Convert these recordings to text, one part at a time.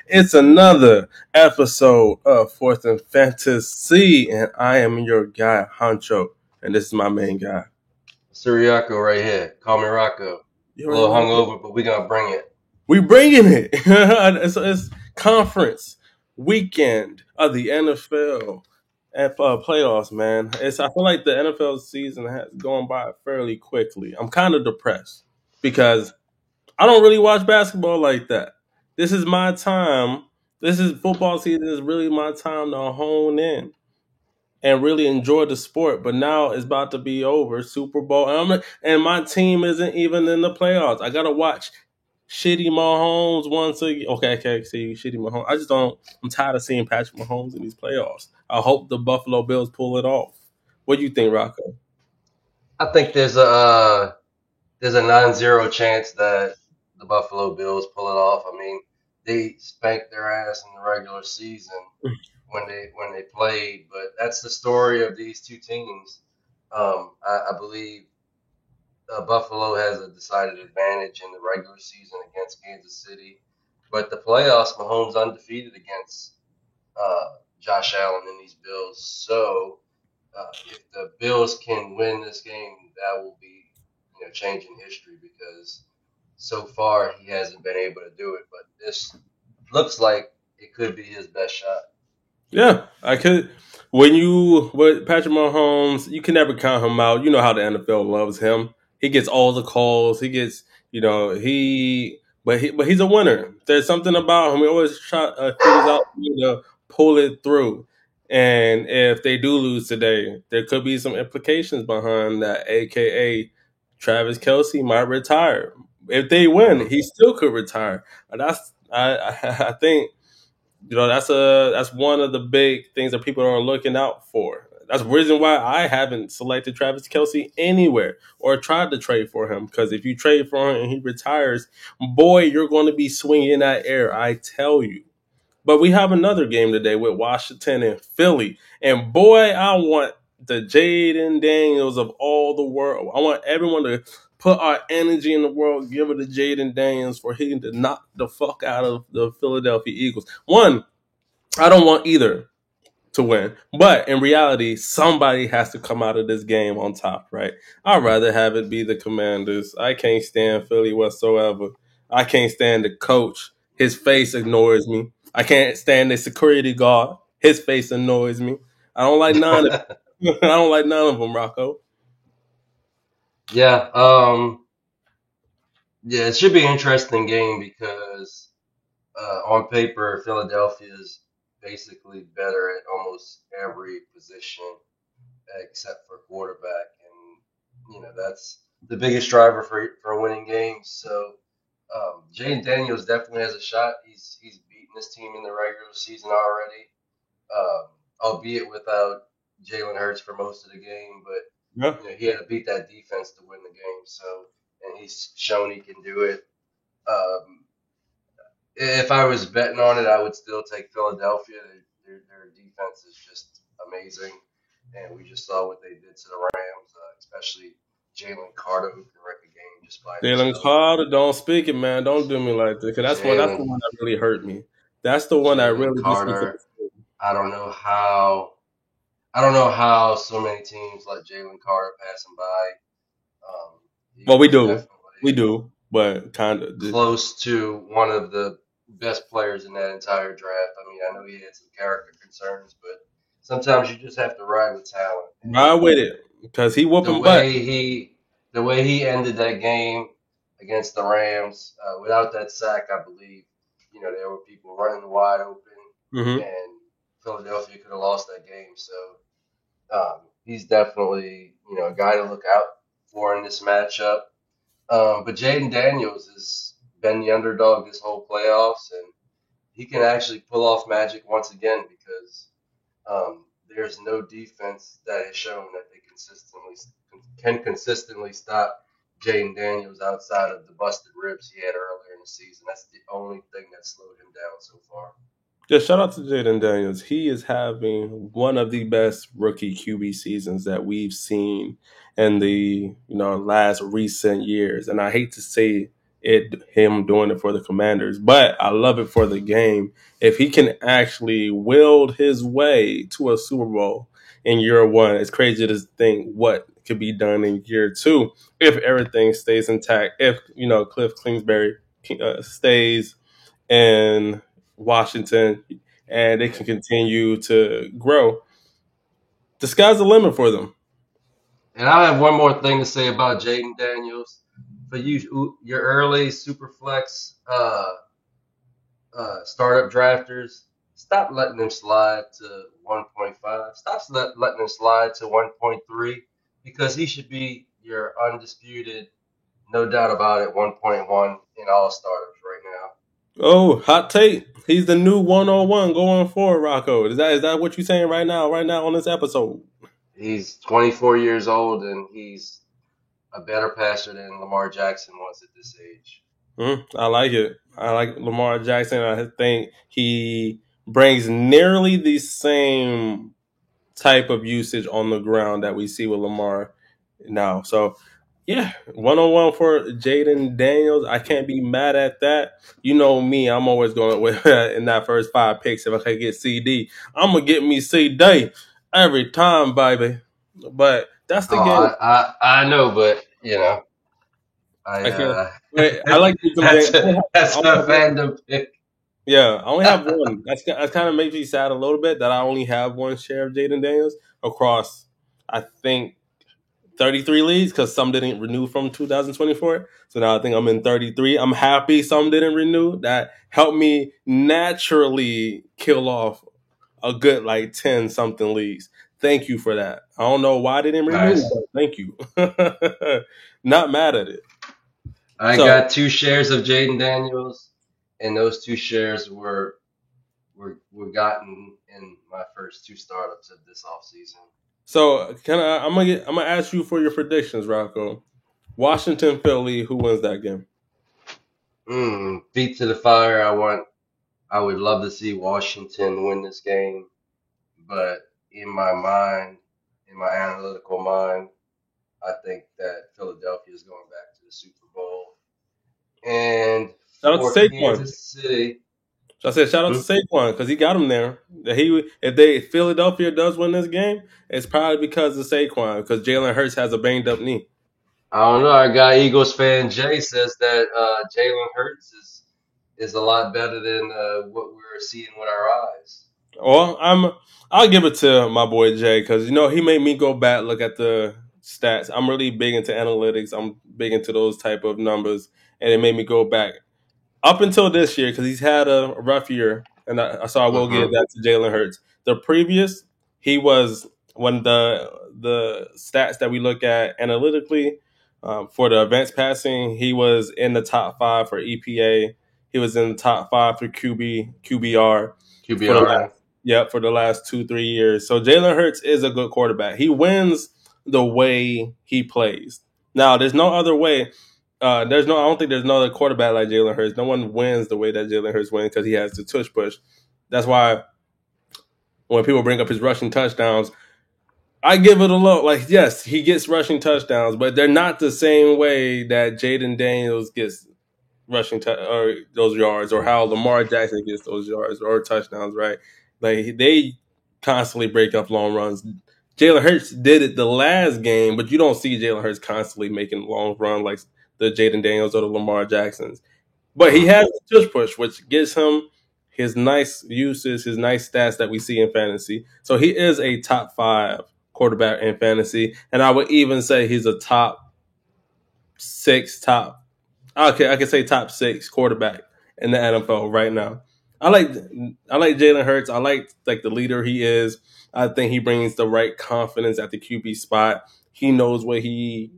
It's another episode of Fourth and Fantasy, and I am your guy, Honcho, and this is my main guy. Siriaco right here. Call me Rocco. You A already little know. hungover, but we gonna bring it. We bringing it. It's conference weekend of the NFL and playoffs, man. I feel like the NFL season has gone by fairly quickly. I'm kind of depressed because I don't really watch basketball like that. This is my time. This is football season is really my time to hone in and really enjoy the sport. But now it's about to be over. Super Bowl, and my team isn't even in the playoffs. I gotta watch shitty Mahomes once again. Okay, see shitty Mahomes. I just don't. I'm tired of seeing Patrick Mahomes in these playoffs. I hope the Buffalo Bills pull it off. What do you think, Rocco? I think there's a non-zero chance that the Buffalo Bills pull it off. I mean, they spanked their ass in the regular season when they played, but that's the story of these two teams. I believe Buffalo has a decided advantage in the regular season against Kansas City, but the playoffs, Mahomes undefeated against Josh Allen and these Bills. So if the Bills can win this game, that will be changing history because so far he hasn't been able to do it. But this looks like it could be his best shot. Yeah, I could. With Patrick Mahomes, you can never count him out. You know how the NFL loves him. He gets all the calls. He gets, but he's a winner. There's something about him. He always figures out to pull it through. And if they do lose today, there could be some implications behind that. AKA, Travis Kelce might retire. If they win, he still could retire. And I think that's one of the big things that people are looking out for. That's the reason why I haven't selected Travis Kelce anywhere or tried to trade for him. Because if you trade for him and he retires, boy, you're going to be swinging that air. I tell you. But we have another game today with Washington and Philly, and boy, I want the Jaden Daniels of all the world. I want everyone to put our energy in the world, give it to Jaden Daniels for him to knock the fuck out of the Philadelphia Eagles. One, I don't want either to win, but in reality, somebody has to come out of this game on top, right? I'd rather have it be the Commanders. I can't stand Philly whatsoever. I can't stand the coach. His face ignores me. I can't stand the security guard. His face annoys me. I don't like none of I don't like none of them, Rocco. Yeah, yeah, it should be an interesting game because on paper, Philadelphia is basically better at almost every position except for quarterback, and that's the biggest driver for winning games. So Jaden Daniels definitely has a shot. He's beaten this team in the regular season already, albeit without Jalen Hurts for most of the game, but Yeah. he had to beat that defense to win the game. So, and he's shown he can do it. Um, if I was betting on it, I would still take Philadelphia. Their defense is just amazing, and we just saw what they did to the Rams, especially Jalen Carter, who can wreck a game just by Jalen himself. Carter, don't speak it, man. Don't do me like that. Cause that's the Jalen one that really hurt me. That's the one that Jalen really gets me to Carter. I don't know how. I don't know how so many teams let Jalen Carter pass him by. Well, He we was do. We definitely do. But kind of. close to one of the best players in that entire draft. I mean, I know he had some character concerns, but sometimes you just have to ride with talent. Ride with it. Because he The whooping butt. way he, the way he ended that game against the Rams, without that sack, I believe, there were people running wide open, Mm-hmm. and Philadelphia could have lost that game. So he's definitely, a guy to look out for in this matchup. But Jaden Daniels has been the underdog this whole playoffs, and he can actually pull off magic once again because there's no defense that has shown that they consistently stop Jaden Daniels outside of the busted ribs he had earlier in the season. That's the only thing that slowed him down so far. Yeah, shout out to Jaden Daniels. He is having one of the best rookie QB seasons that we've seen in the last recent years. And I hate to say him doing it for the Commanders, but I love it for the game. If he can actually wield his way to a Super Bowl in year one, it's crazy to think what could be done in year two if everything stays intact. If Cliff Kingsbury stays in Washington, and they can continue to grow. The sky's the limit for them. And I have one more thing to say about Jaden Daniels. For you, your early Superflex startup drafters, stop letting them slide to 1.5. Stop letting them slide to 1.3 because he should be your undisputed, no doubt about it, 1.1 in all startups right now. Oh, hot take. He's the new 101 going forward, Rocco. Is that what you're saying right now on this episode? He's 24 years old and he's a better passer than Lamar Jackson was at this age. I like it. I like Lamar Jackson. I think he brings nearly the same type of usage on the ground that we see with Lamar now. So, yeah, 101 for Jaden Daniels. I can't be mad at that. You know me, I'm always going with in that first 5 picks. If I can get CD, I'm going to get me CD every time, baby. But that's the Oh, game. I know, but I can't. I I like to do that's a fandom pick. Yeah, I only have one. That's kind of makes me sad a little bit that I only have one share of Jaden Daniels across, I think, 33 leagues because some didn't renew from 2024. So now I think I'm in 33. I'm happy some didn't renew. That helped me naturally kill off a good like 10 something leagues. Thank you for that. I don't know why they didn't renew, Nice. but thank you. Not mad at it. I So, got 2 shares of Jaden Daniels, and those 2 shares were gotten in my first 2 startups of this offseason. so I'm gonna ask you for your predictions, Rocco. Washington, Philly, who wins that game? Feet to the fire. I would love to see Washington win this game, but in my mind, in my analytical mind, I think that Philadelphia is going back to the Super Bowl. And Shout out to for Saquon. Kansas City, So I said shout out to Saquon because he got him there. If Philadelphia does win this game, it's probably because of Saquon because Jalen Hurts has a banged up knee. I don't know. Our guy Eagles fan Jay says that Jalen Hurts is a lot better than what we're seeing with our eyes. Well, I'll give it to my boy Jay because he made me go back look at the stats. I'm really big into analytics. I'm big into those type of numbers, and it made me go back up until this year because he's had a rough year, and so I will give Mm-hmm. that to Jalen Hurts. The previous, he was when the stats that we look at analytically for the advanced passing, he was in the top 5 for EPA. He was in the top 5 for QBR for the QBR. for the last 2-3 years. So Jalen Hurts is a good quarterback. He wins the way he plays. Now, there's no other way. I don't think there's no other quarterback like Jalen Hurts. No one wins the way that Jalen Hurts wins because he has the tush push. That's why when people bring up his rushing touchdowns, I give it a low. Like, yes, he gets rushing touchdowns, but they're not the same way that Jaden Daniels gets or those yards, or how Lamar Jackson gets those yards or touchdowns. Right? Like they constantly break up long runs. Jalen Hurts did it the last game, but you don't see Jalen Hurts constantly making long run like the Jaden Daniels or the Lamar Jacksons. But he Mm-hmm. has the tush push, which gives him his nice uses, his nice stats that we see in fantasy. So he is a top 5 quarterback in fantasy, and I would even say he's a top 6, top. Okay, I can say top 6 quarterback in the NFL right now. I like Jalen Hurts. I like the leader he is. I think he brings the right confidence at the QB spot. He knows what he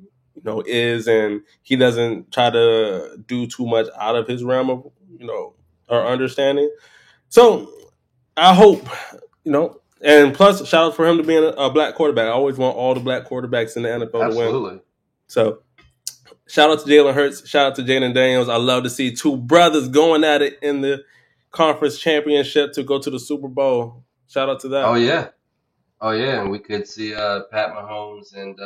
is, and he doesn't try to do too much out of his realm of or understanding. So I hope And plus, shout out for him to being a black quarterback. I always want all the black quarterbacks in the NFL to win. Absolutely. So shout out to Jalen Hurts. Shout out to Jaden Daniels. I love to see two brothers going at it in the conference championship to go to the Super Bowl. Shout out to Oh that. yeah. Oh yeah, and we could see Pat Mahomes and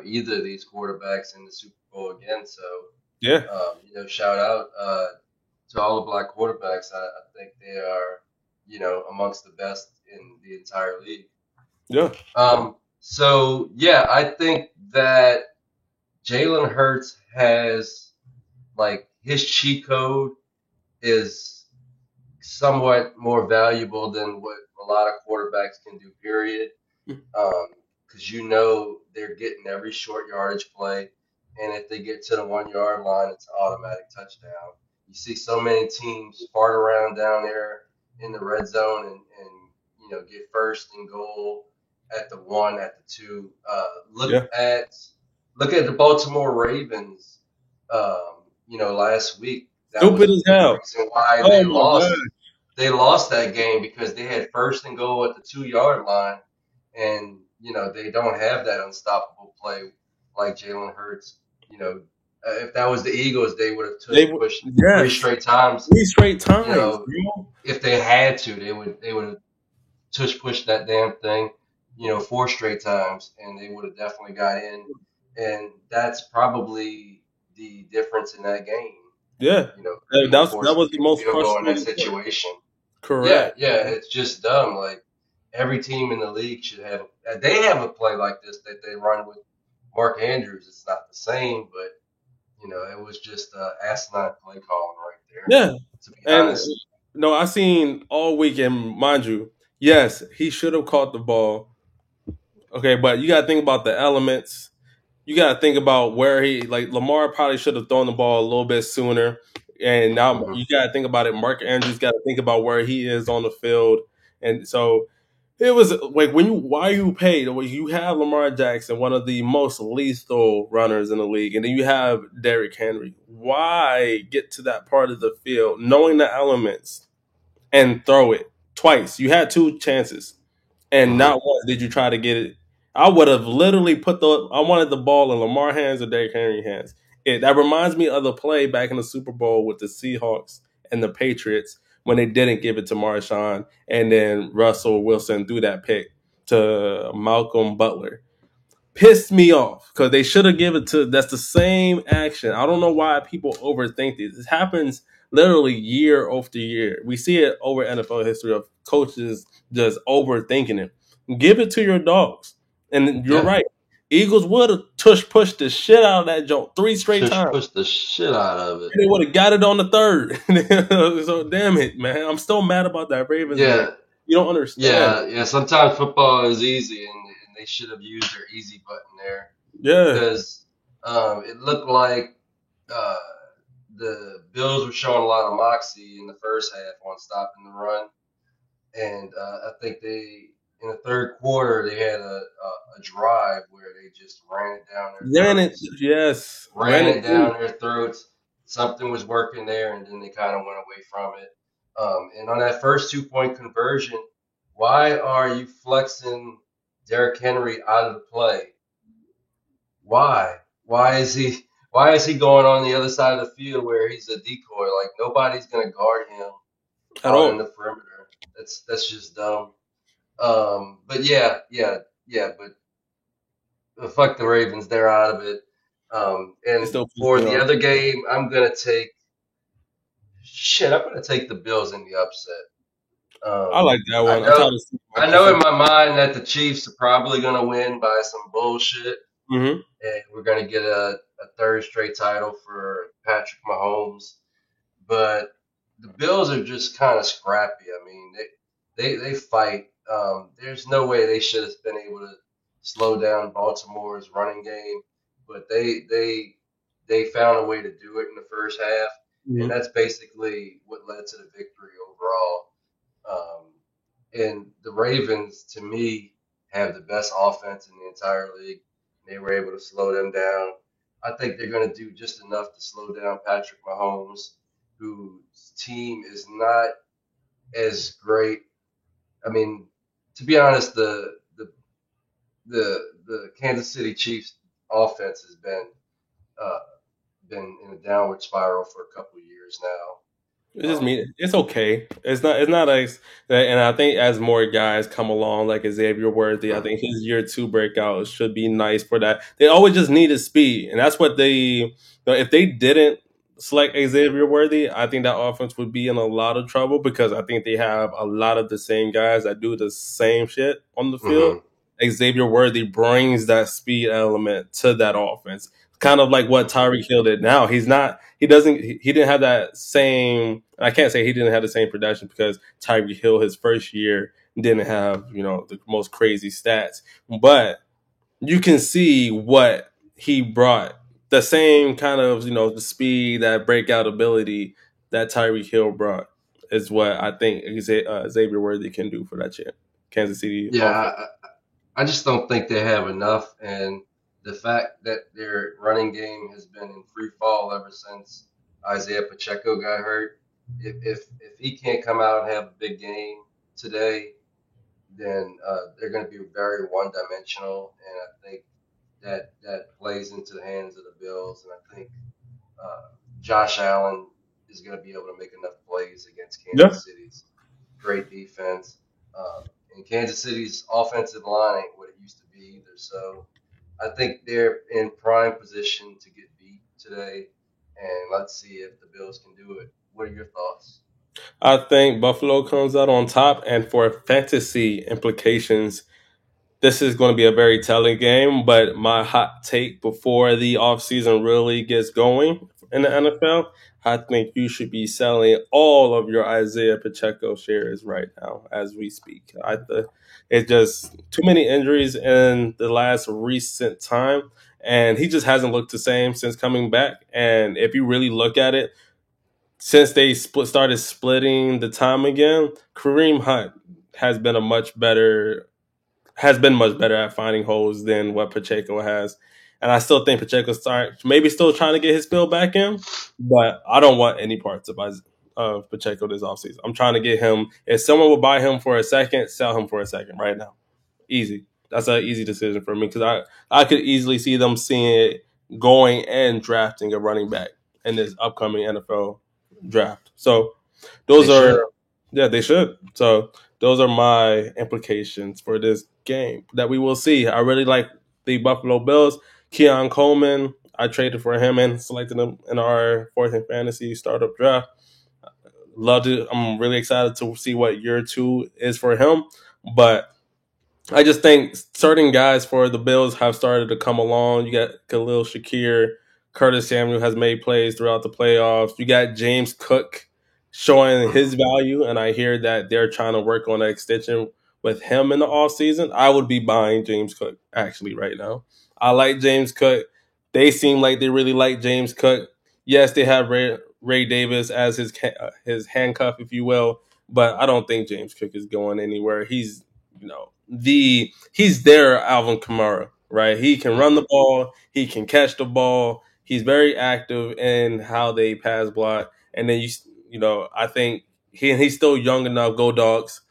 either of these quarterbacks in the Super Bowl again. So Yeah. shout out to all the black quarterbacks. I think they are amongst the best in the entire league. Yeah. So yeah, I think that Jalen Hurts has like his cheat code is somewhat more valuable than what a lot of quarterbacks can do. Period. Because they're getting every short yardage play, and if they get to the 1 yard line, it's an automatic touchdown. You see so many teams fart around down there in the red zone and get first and goal at the 1, at the 2. Yeah. Look at the Baltimore Ravens. Last week that was Stupid a as big hell. reason why Oh my god. they lost that game because they had first and goal at the 2 yard line, and they don't have that unstoppable play like Jalen Hurts. If that was the Eagles, they would have They pushed three yes. straight times. 3 straight You times, know, bro. if they had to, they would have pushed that damn thing. 4 straight times, and they would have definitely got in. And that's probably the difference in that game. Yeah. Being That forced to was the kick a most field goal in that frustrating part. situation. Yeah, Correct. yeah, it's just dumb. Like every team in the league should have. They have a play like this that they run with Mark Andrews. It's not the same, but it was just asinine play calling right there. Yeah. To be And honest. no, I seen all weekend, mind you, yes, he should have caught the ball. Okay, but you gotta think about the elements. You gotta think about where like Lamar probably should have thrown the ball a little bit sooner. And now Hmm. you gotta think about it. Mark Andrews gotta think about where he is on the field. And so it was like why you paid? Well, you have Lamar Jackson, one of the most lethal runners in the league, and then you have Derrick Henry. Why get to that part of the field knowing the elements and throw it twice? You had two chances, and Hmm. not once did you try to get it. I would have literally I wanted the ball in Lamar hands or Derrick Henry hands. That reminds me of the play back in the Super Bowl with the Seahawks and the Patriots when they didn't give it to Marshawn, and then Russell Wilson threw that pick to Malcolm Butler. Pissed me off because they should have given it to. That's the same action. I don't know why people overthink this. It happens literally year after year. We see it over NFL history of coaches just overthinking it. Give it to your dogs, and you're Yeah, right. Eagles would have pushed the shit out of that joke 3 straight just times. push the shit out of it. They would have got it on the third. So damn it, man. I'm still mad about that Ravens game. Yeah, You don't understand. yeah, yeah. Sometimes football is easy, and they should have used their easy button there Yeah. because it looked like uh, the Bills were showing a lot of moxie in the first half on stopping the run, and I think they in the third quarter they had a drive where they just ran it down their Ran it. throats, Yes. ran Ran it it through. down their throats. Something was working there, and then they kind of went away from it. And on that first 2 point conversion, why are you flexing Derrick Henry out of the play? Why? Why is he going on the other side of the field where he's a decoy? Like nobody's gonna guard him At out in all. the perimeter. That's just dumb. But yeah. But fuck the Ravens, they're out of it. It And still pisses for me the off. other game, I'm gonna take the Bills in the upset. I like that I one. I'm know tired of seeing I Michael know in Vick. my mind that the Chiefs are probably gonna win by some bullshit, Mm-hmm. and we're gonna get a third straight title for Patrick Mahomes. But the Bills are just kind of scrappy. I mean, they fight. There's no way they should have been able to slow down Baltimore's running game, but they found a way to do it in the first half, and Mm-hmm. that's basically what led to the victory overall. Um, and the Ravens, to me, have the best offense in the entire league. They were able to slow them down. I think they're going to do just enough to slow down Patrick Mahomes, whose team is not as great. I mean, to be honest, the Kansas City Chiefs offense has uh, been in a downward spiral for a couple of years It's now. just me. It's okay. It's not. It's not like. And I think as more guys come along, like Xavier Worthy, I think his year two breakout should be nice for that. They always just needed speed, and that's what they. If they didn't select Xavier Worthy, I think that offense would be in a lot of trouble because I think they have a lot of the same guys that do the same shit on the field. Hmm. Xavier Worthy brings that speed element to that offense, kind of like what Tyreek Hill did. Now he's not. He doesn't. He didn't have that same. I can't say he didn't have the same production because Tyreek Hill his first year didn't have the most crazy stats, but you can see what he brought. The same kind of the speed, that breakout ability that Tyreek Hill brought is what I think Xavier Worthy can do for that Kansas City Yeah, offense. I just don't think they have enough, and the fact that their running game has been in free fall ever since Isaiah Pacheco got hurt. If he can't come out and have a big game today, then they're going to be very one dimensional, and I think that plays into the hands of the Bills, and I think Josh Allen is going to be able to make enough plays against Yeah, Kansas City's great defense. And Kansas City's offensive line ain't what it used to be either. So I think they're in prime position to get beat today. And let's see if the Bills can do it. What are your thoughts? I think Buffalo comes out on top, and for fantasy implications, this is going to be a very telling game. But my hot take before the offseason really gets going in the NFL, I think you should be selling all of your Isaiah Pacheco shares right now as we speak. It's just too many injuries in the last recent time, and he just hasn't looked the same since coming back. And if you really look at it, since they started splitting the time again, Kareem Hunt has been a much better has been much better at finding holes than what Pacheco has. And I still think Pacheco maybe still trying to get his field back in, but I don't want any parts of Pacheco this offseason. I'm trying to get him. If someone would buy him for a second, sell him for a second right now. Easy. That's an easy decision for me because I could easily see them seeing it going and drafting a running back in this upcoming NFL draft. So They those are, should. yeah, they should. So those are my implications for this game that we will see. I really like the Buffalo Bills. Keon Coleman, I traded for him and selected him in our fourth and fantasy startup draft. Loved it. I'm really excited to see what year two is for him. But I just think certain guys for the Bills have started to come along. You got Khalil Shakir, Curtis Samuel has made plays throughout the playoffs. You got James Cook showing his Hmm. value, and I hear that they're trying to work on an extension with him in the offseason. I would be buying James Cook actually right now. I like James Cook. They seem like they really like James Cook. Yes, they have Ray Davis as his handcuff, if you will, but I don't think James Cook is going anywhere. He's their Alvin Kamara, right? He can run Hmm. the ball, he can catch the ball. He's very active in how they pass block, and then I think he's still young enough, go dogs,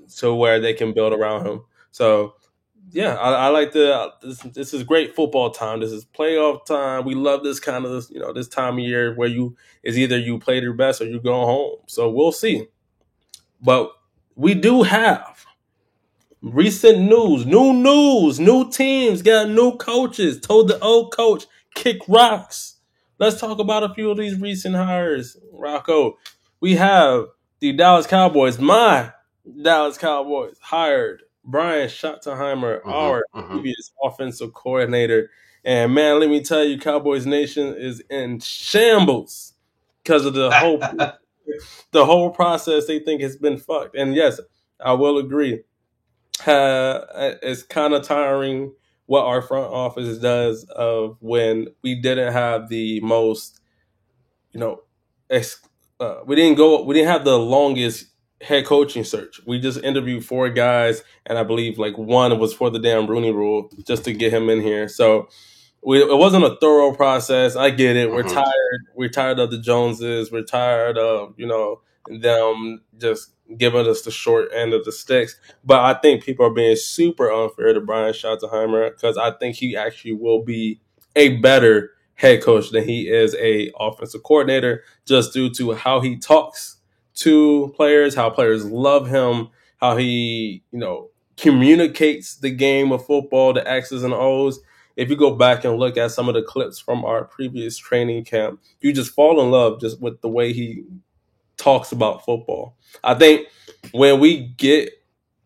so where they can build around him. So yeah, I like this is great football time. This is playoff time. We love this kind of this time of year where you is either you play your best or you go home. So we'll see. But we do have recent new teams, got new coaches. Told the old coach, kick rocks. Let's talk about a few of these recent hires, Rocco. We have the Dallas Cowboys, my Dallas Cowboys, hired Brian Schottenheimer, Hmm. our Hmm. previous offensive coordinator. And man, let me tell you, Cowboys Nation is in shambles because of the whole process. They think has been fucked. And yes, I will agree it's kind of tiring what our front office does of when we didn't have the most, you know, we didn't have the longest head coaching search. We just interviewed four guys, and I believe like one was for the damn Rooney Rule just to get him in here. So it wasn't a thorough process. I get it. We're Hmm. tired. We're tired of the Joneses. We're tired of them just giving us the short end of the sticks. But I think people are being super unfair to Brian Schottenheimer because I think he actually will be a better head coach than he is a offensive coordinator, just due to how he talks to players, how players love him, how he communicates the game of football, the X's and O's. If you go back and look at some of the clips from our previous training camp, you just fall in love just with the way he talks about football. I think when we get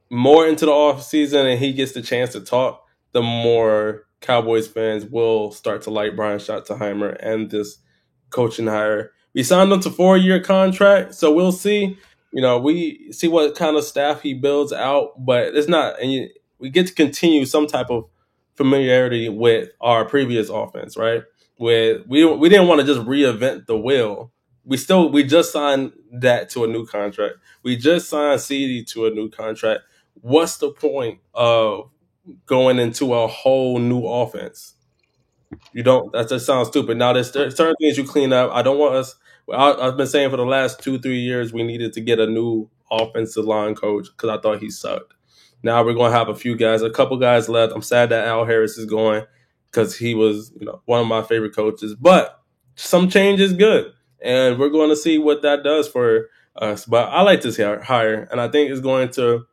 more into the off season and he gets the chance to talk, the more Cowboys fans will start to like Brian Schottenheimer and this coaching hire. We signed him to 4-year contract, so we'll see. We see what kind of staff he builds out, but it's not. And we get to continue some type of familiarity with our previous offense, right? With we didn't want to just reinvent the wheel. We just signed that to a new contract. We just signed CD to a new contract. What's the point of going into a whole new offense? You don't. That just sounds stupid. Now, there's certain things you clean up. I don't want us. I've been saying for the last 2-3 years we needed to get a new offensive line coach because I thought he sucked. Now we're going to have a couple guys left. I'm sad that Al Harris is going because he was, one of my favorite coaches. But some change is good, and we're going to see what that does for us. But I like this hire, and I think it's going to,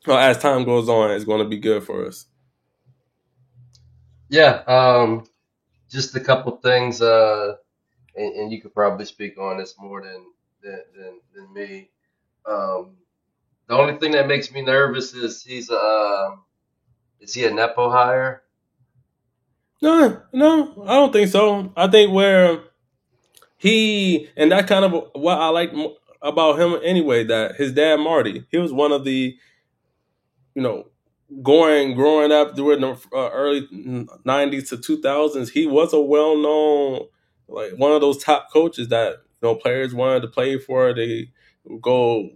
as time goes on, it's going to be good for us. Yeah, just a couple things, and you could probably speak on this more than me. Um, the only thing that makes me nervous is he a nepo hire? No, I don't think so. I think where and that kind of what I like about him anyway, that his dad Marty, he was one of the, you know, growing up during the early '90s to 2000s. He was a well known, like one of those top coaches that players wanted to play for. They go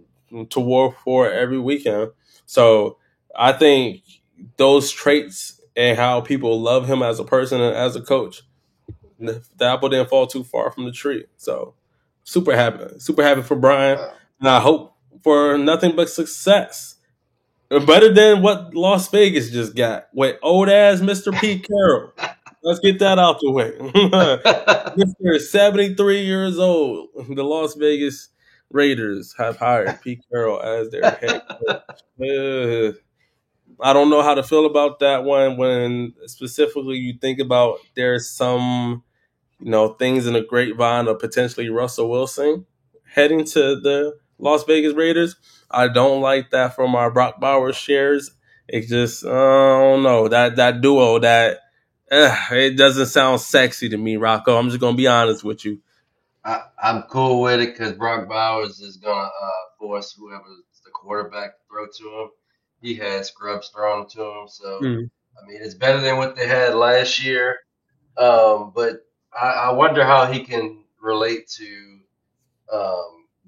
to war for every weekend. So I think those traits and how people love him as a person and as a coach, the apple didn't fall too far from the tree. So super happy for Brian, Uh, and I hope for nothing but success. Better than what Las Vegas just got with old ass Mr. Pete Carroll. Let's get that out the way. Mr. is 73 years old. The Las Vegas Raiders have hired Pete Carroll as their head coach. I don't know how to feel about that one when specifically you think about there's some things in the grapevine of potentially Russell Wilson heading to the Las Vegas Raiders. I don't like that from our Brock Bowers shares. It just, I don't know, that duo, it doesn't sound sexy to me, Rocco. I'm just gonna be honest with you. I'm cool with it because Brock Bowers is gonna force whoever's the quarterback to throw to him. He had scrubs thrown to him, so Mm. I mean it's better than what they had last year. But I wonder how he can relate to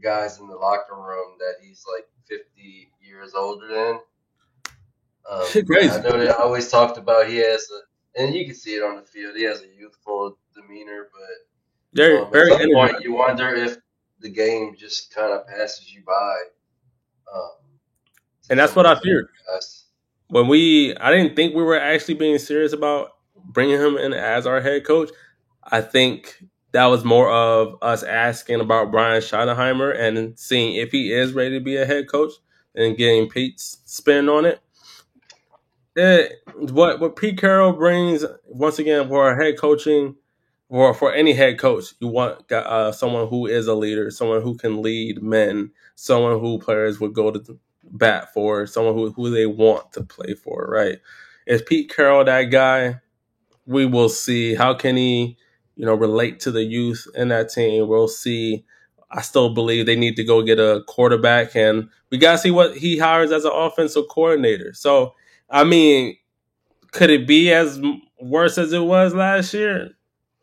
guys in the locker room that he's like 50 years older than. Shit, I crazy. know they always talked about he has and you can see it on the field. He has a youthful demeanor, but Very, at very some point energized, you wonder if the game just kind of passes you by um, to and that's some of what I these feared. younger guys. I didn't think we were actually being serious about bringing him in as our head coach. I think that was more of us asking about Brian Schottenheimer and seeing if he is ready to be a head coach and getting Pete's spin on it. What Pete Carroll brings once again for our head coaching, or for any head coach, you want someone who is a leader, someone who can lead men, someone who players would go to bat for, someone who they want to play for. Right? Is Pete Carroll that guy? We will see. How can he, relate to the youth in that team? We'll see. I still believe they need to go get a quarterback, and we gotta see what he hires as an offensive coordinator. So, I mean, could it be as worse as it was last year?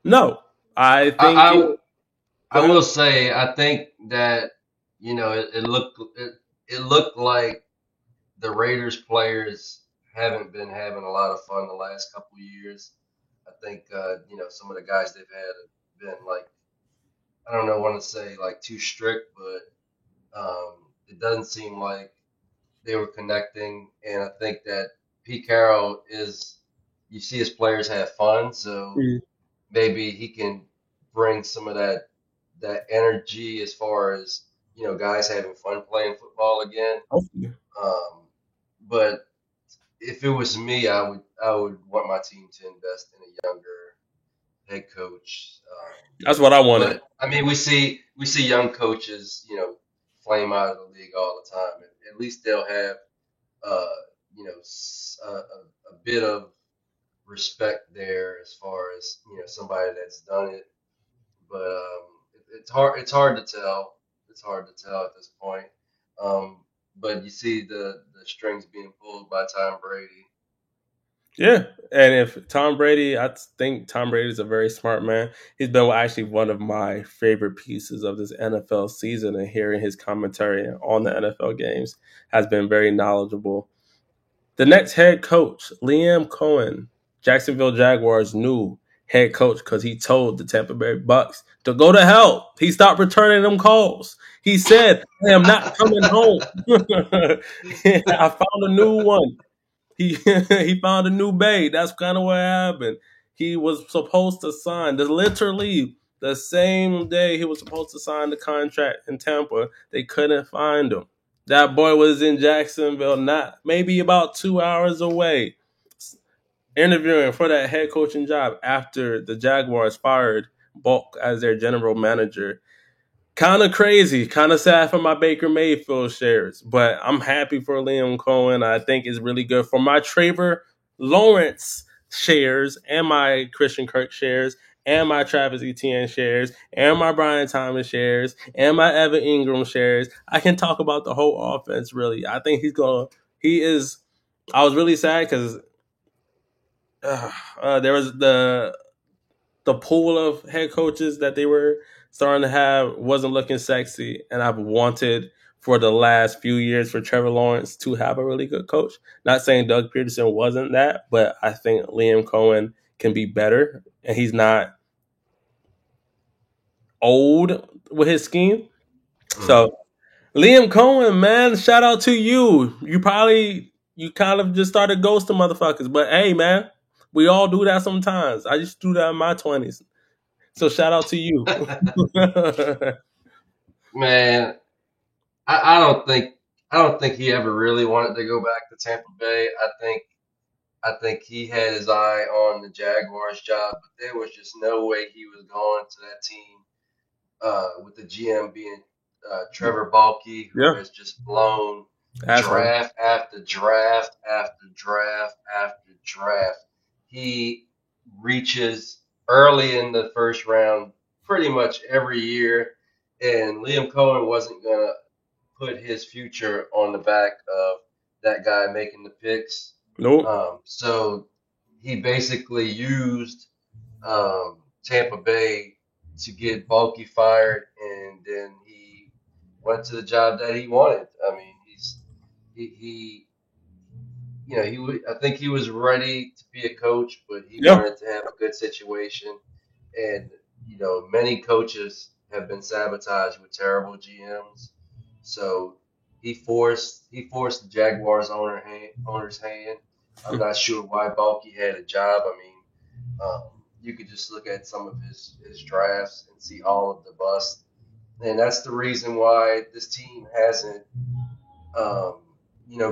No, I I, think it. I Go I ahead. will say I think that it looked like the Raiders players haven't been having a lot of fun the last couple of years. I think some of the guys they've had have been like I don't know, want to say like too strict, but It doesn't seem like they were connecting, and I think that Pete Carroll is. You see his players have fun, so Mm, maybe he can bring some of that energy as far as guys having fun playing football again. hopefully. Um, but if it was me, I would want my team to invest in a younger head coach. That's what I wanted. But I mean, we see young coaches, flame out of the league all the time. At least they'll have uh, a bit of respect there as far as somebody that's done it. But it's hard to tell. It's hard to tell at this point. Um, but you see the strings being pulled by Tom Brady. Yeah, and if Tom Brady, I think Tom Brady is a very smart man. He's been actually one of my favorite pieces of this NFL season, and hearing his commentary on the NFL games has been very knowledgeable. The next head coach, Liam Cohen, Jacksonville Jaguars' new head coach, because he told the Tampa Bay Bucks to go to hell. He stopped returning them calls. He said, "I am not coming home." I found a new one. He he found a new bay. That's kind of what happened. He was supposed to sign literally the same day he was supposed to sign the contract in Tampa. They couldn't find him. That boy was in Jacksonville, not maybe about 2 hours away, interviewing for that head coaching job after the Jaguars fired Bulk as their general manager. Kind of crazy, kind of sad for my Baker Mayfield shares, but I'm happy for Liam Cohen. I think it's really good for my Trevor Lawrence shares and my Christian Kirk shares and my Travis Etienne shares and my Brian Thomas shares and my Evan Ingram shares. I can talk about the whole offense really. I think he is. I was really sad because there was the pool of head coaches that they were starting to have wasn't looking sexy, and I've wanted for the last few years for Trevor Lawrence to have a really good coach. Not saying Doug Peterson wasn't that, but I think Liam Cohen can be better, and he's not old with his scheme. Mhm. So Liam Cohen, man, shout out to you. You kind of just started ghosting motherfuckers, but hey, man, we all do that sometimes. I just do that in my 20s. So shout out to you. Man, I don't think he ever really wanted to go back to Tampa Bay. I think he had his eye on the Jaguars job, but there was just no way he was going to that team with the GM being Trevor Baalke, who Yeah, has just blown asshole. draft after draft after draft after draft. He reaches early in the first round pretty much every year, and Liam Cohen wasn't going to put his future on the back of that guy making the picks. Nope. So he basically used Tampa Bay to get Bulky fired, and then he went to the job that he wanted. I mean, he I think he was ready to be a coach, but he Yeah. wanted to have a good situation. And many coaches have been sabotaged with terrible GMs. So he forced the Jaguars owner's hand. I'm not sure why Balky had a job. I mean, you could just look at some of his drafts and see all of the bust, and that's the reason why this team hasn't um,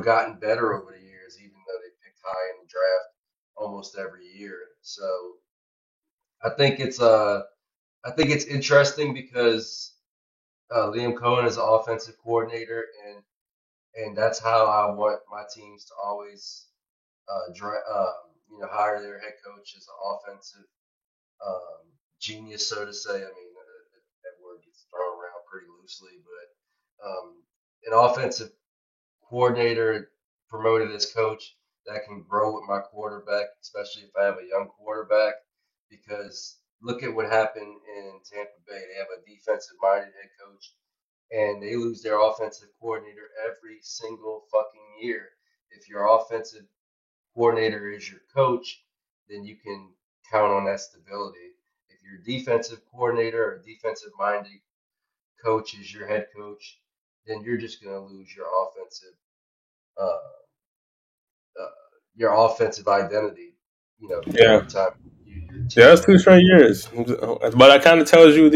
gotten better over the years, even though they picked high in the draft almost every year. So I think it's interesting because Liam Cohen is an offensive coordinator, and that's how I want my teams to always hire their head coach as an offensive genius, so to say. I mean, that word gets thrown around pretty loosely, but an offensive coordinator promoted as coach that can grow with my quarterback, especially if I have a young quarterback. Because look at what happened in Tampa Bay. They have a defensive minded head coach, and they lose their offensive coordinator every single fucking year. If your offensive coordinator is your coach, then you can count on that stability. If your defensive coordinator or defensive minded coach is your head coach, then you're just going to lose uh, uh, your offensive identity. Yeah. Every time your Yeah, team that's 2 straight years. But that kind of tells you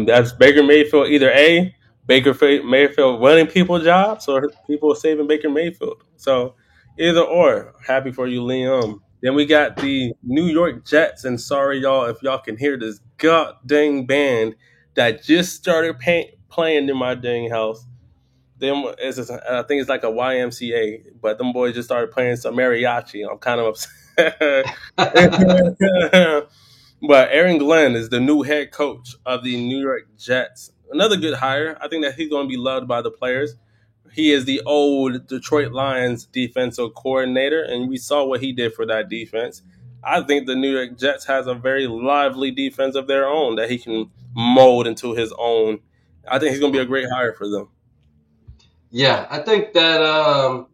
that's Baker Mayfield either A, Mayfield winning people jobs or people saving Baker Mayfield. So either or. Happy for you, Liam. Then we got the New York Jets, and sorry y'all if y'all can hear this god dang band that just started playing in my dang house. I think it's like a YMCA, but them boys just started playing some mariachi. I'm kind of upset. But Aaron Glenn is the new head coach of the New York Jets. Another good hire. I think that he's going to be loved by the players. He is the old Detroit Lions defensive coordinator, and we saw what he did for that defense. I think the New York Jets has a very lively defense of their own that he can mold into his own. I think he's going to be a great hire for them. Yeah, I think that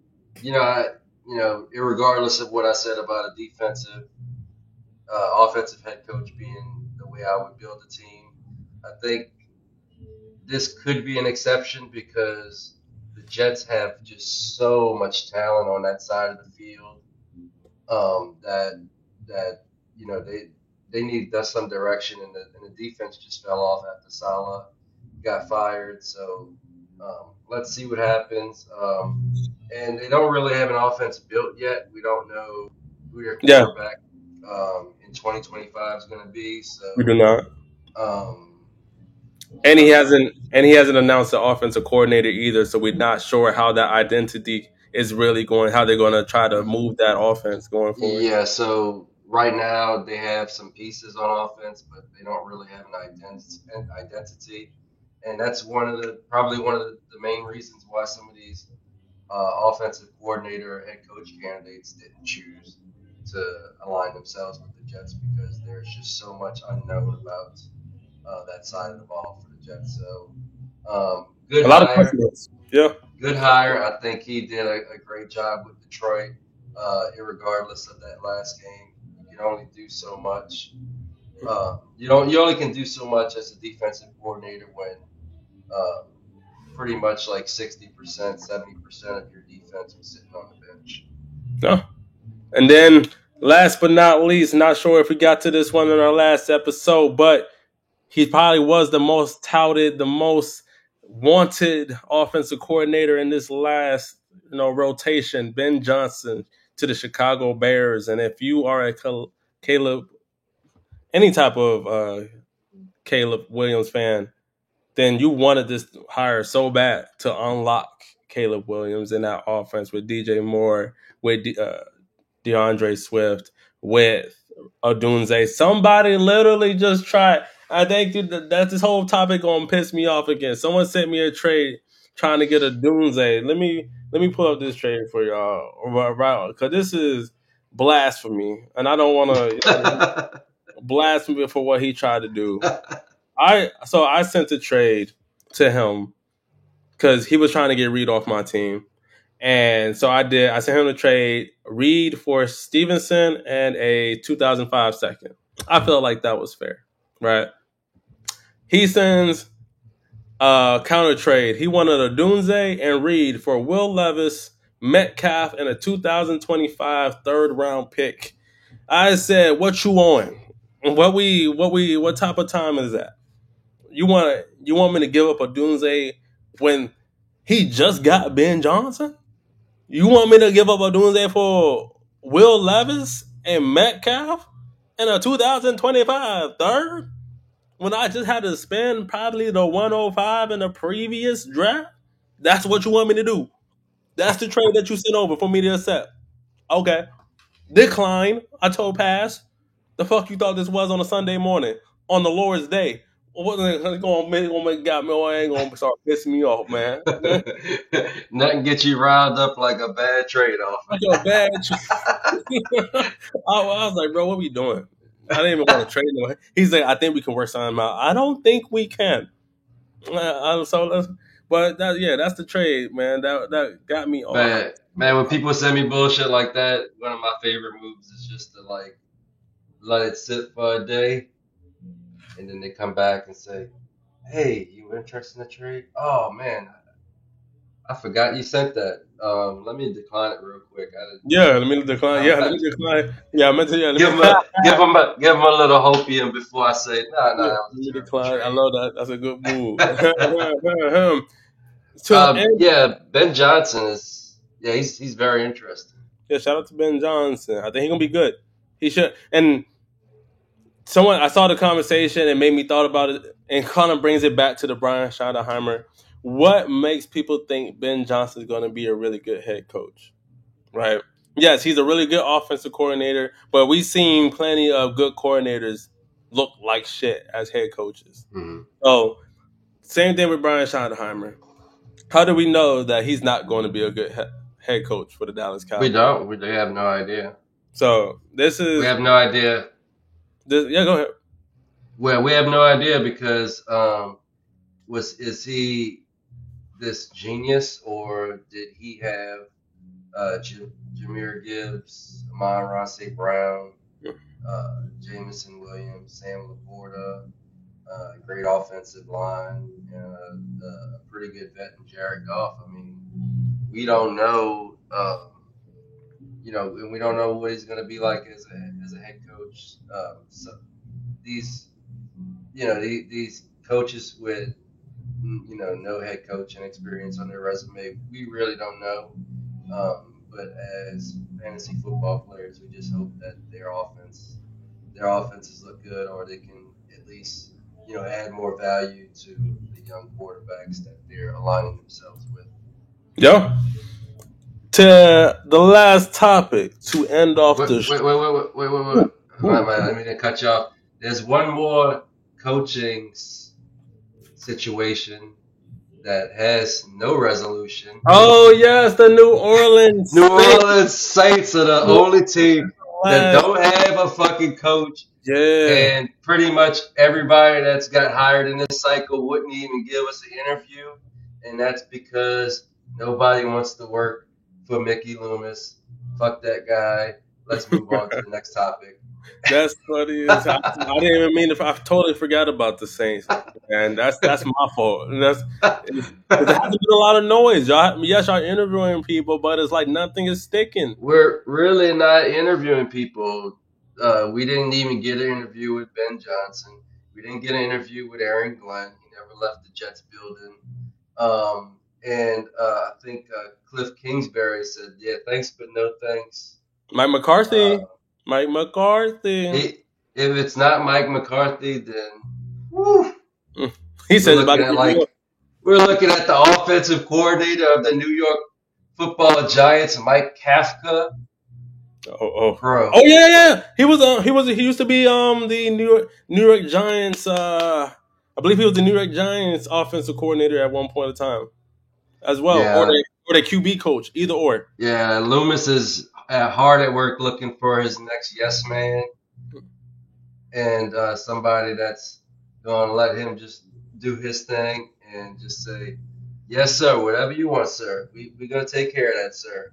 you know, I, regardless of what I said about a offensive head coach being the way I would build a team, I think this could be an exception because the Jets have just so much talent on that side of the field that they need some direction, and the defense just fell off after Salah got fired. So let's see what happens. And they don't really have an offense built yet. We don't know who their Yeah, quarterback in 2025 is going to be. we do So not. um, And he let's hasn't and he hasn't announced the offensive coordinator either, so we're not sure how that identity is really going, how they're going to try to move that offense going forward. Yeah, so right now they have some pieces on offense, but they don't really have an identity, and that's probably one of the main reasons why some of these offensive coordinator, head coach candidates didn't choose to align themselves with the Jets because there's just so much unknown about that side of the ball for the Jets. So good A lot of hire. questions. Yeah. Good hire. I think he did a great job with Detroit, irregardless of that last game. You can only do so much. You only can do so much as a defensive coordinator when uh, pretty much like 60%, 70% of your defense was sitting on the bench. No. And then last but not least, not sure if we got to this one in our last episode, but he probably was the most touted, the most wanted offensive coordinator in this last, rotation, Ben Johnson to the Chicago Bears. And if you are a Caleb, any type of Caleb Williams fan, then you wanted this hire so bad to unlock Caleb Williams in that offense with DJ Moore, with DeAndre Swift, with Odunze. Somebody literally just tried. I think that this whole topic gonna piss me off again. Someone sent me a trade trying to get a Dunze. Let me pull up this trade for y'all, because this is blasphemy, and I don't want to blasphemy for what he tried to do. I sent a trade to him because he was trying to get Reed off my team. And so I did. I sent him to trade Reed for Stevenson and a 2005 second. I felt like that was fair, right? He sends a counter trade. He wanted a Dunze and Reed for Will Levis, Metcalf, and a 2025 third round pick. I said, "What you on? What type of time is that? You want me to give up a Dunze when he just got Ben Johnson? You want me to give up a Dunze for Will Levis and Metcalf and a 2025 third when I just had to spend probably the 105 in the previous draft? That's what you want me to do? That's the trade that you sent over for me to accept? Okay. Decline. I told pass. The fuck you thought this was on a Sunday morning on the Lord's day? What gonna got me? Ain't gonna start pissing me off, man. Nothing gets you riled up like a bad trade offer. Like a bad. I was like, bro, what are we doing? I didn't even want to trade him. He's like, I think we can work something out. I don't think we can. But that's the trade, man. That got me all hyped. Man, when people send me bullshit like that, one of my favorite moves is just to let it sit for a day, and then they come back and say, Hey, you interested in the trade? Oh man, I forgot you sent that. Let me decline it real quick. Yeah, let me decline. I, Yeah, let I, me decline. Yeah, I meant to. Yeah, let give me. him a little hopium before I say, nah, Yeah, that let was a me terrible decline. I trade. love that. That's a good move. To end, Yeah, Ben Johnson is yeah, he's very interesting. yeah, shout out to Ben Johnson. I think he's gonna be good. He should. And someone I saw the conversation and made me thought about it, and kind of brings it back to the Brian Schottenheimer. What makes people think Ben Johnson is going to be a really good head coach? Right? Yes, he's a really good offensive coordinator, but we've seen plenty of good coordinators look like shit as head coaches. Hmm. So same thing with Brian Schottenheimer. How do we know that he's not going to be a good head coach for the Dallas We Cowboys? don't. We have no idea. So this We is have no idea. this. Yeah, go ahead. Well, we have no idea because was is he this genius or did he have Jameer Gibbs, Amon-Ra St. Brown, Jameson Williams, Sam Laporta, great offensive line, and a pretty good vet in Jared Goff. I mean, we don't know, and we don't know what he's going to be like as a head coach. So these, these coaches with no head coaching experience on their resume, we really don't know. But as fantasy football players, we just hope that their offenses look good, or they can at least add more value to the young quarterbacks that they're aligning themselves with. Yeah. To the last topic to end off Wait, the wait, wait, wait, wait, wait, wait, wait. Ooh, ooh. Let me cut you off. There's one more coaching situation that has no resolution. Oh yes, the New Orleans New Saints. Orleans Saints are the only team that don't have a fucking coach, Yeah. and pretty much everybody that's got hired in this cycle wouldn't even give us an interview, and that's because nobody wants to work for Mickey Loomis. Fuck that guy. Let's move on to the next topic. That's funny. I didn't even mean to. I totally forgot about the Saints, and that's my fault. Because there hasn't been a lot of noise. Yes, y'all interviewing people, but it's like nothing is sticking. We're really not interviewing people. We didn't even get an interview with Ben Johnson. We didn't get an interview with Aaron Glenn. He never left the Jets building. And I think Cliff Kingsbury said, "Yeah, thanks, but no thanks." Mike Uh, McCarthy. Mike McCarthy. if it's not Mike McCarthy, then whew, He we're says about looking to at get real. the offensive coordinator of the New York Football Giants, Mike Kafka. Oh Bro, yeah, yeah. He used to be the New York Giants. I believe he was the New York Giants offensive coordinator at one point in time as well, or yeah, the QB coach, either or. yeah. Loomis is hard at work looking for his next yes man and somebody that's going to let him just do his thing and just say, yes, sir, whatever you want, sir. We're going to take care of that, sir.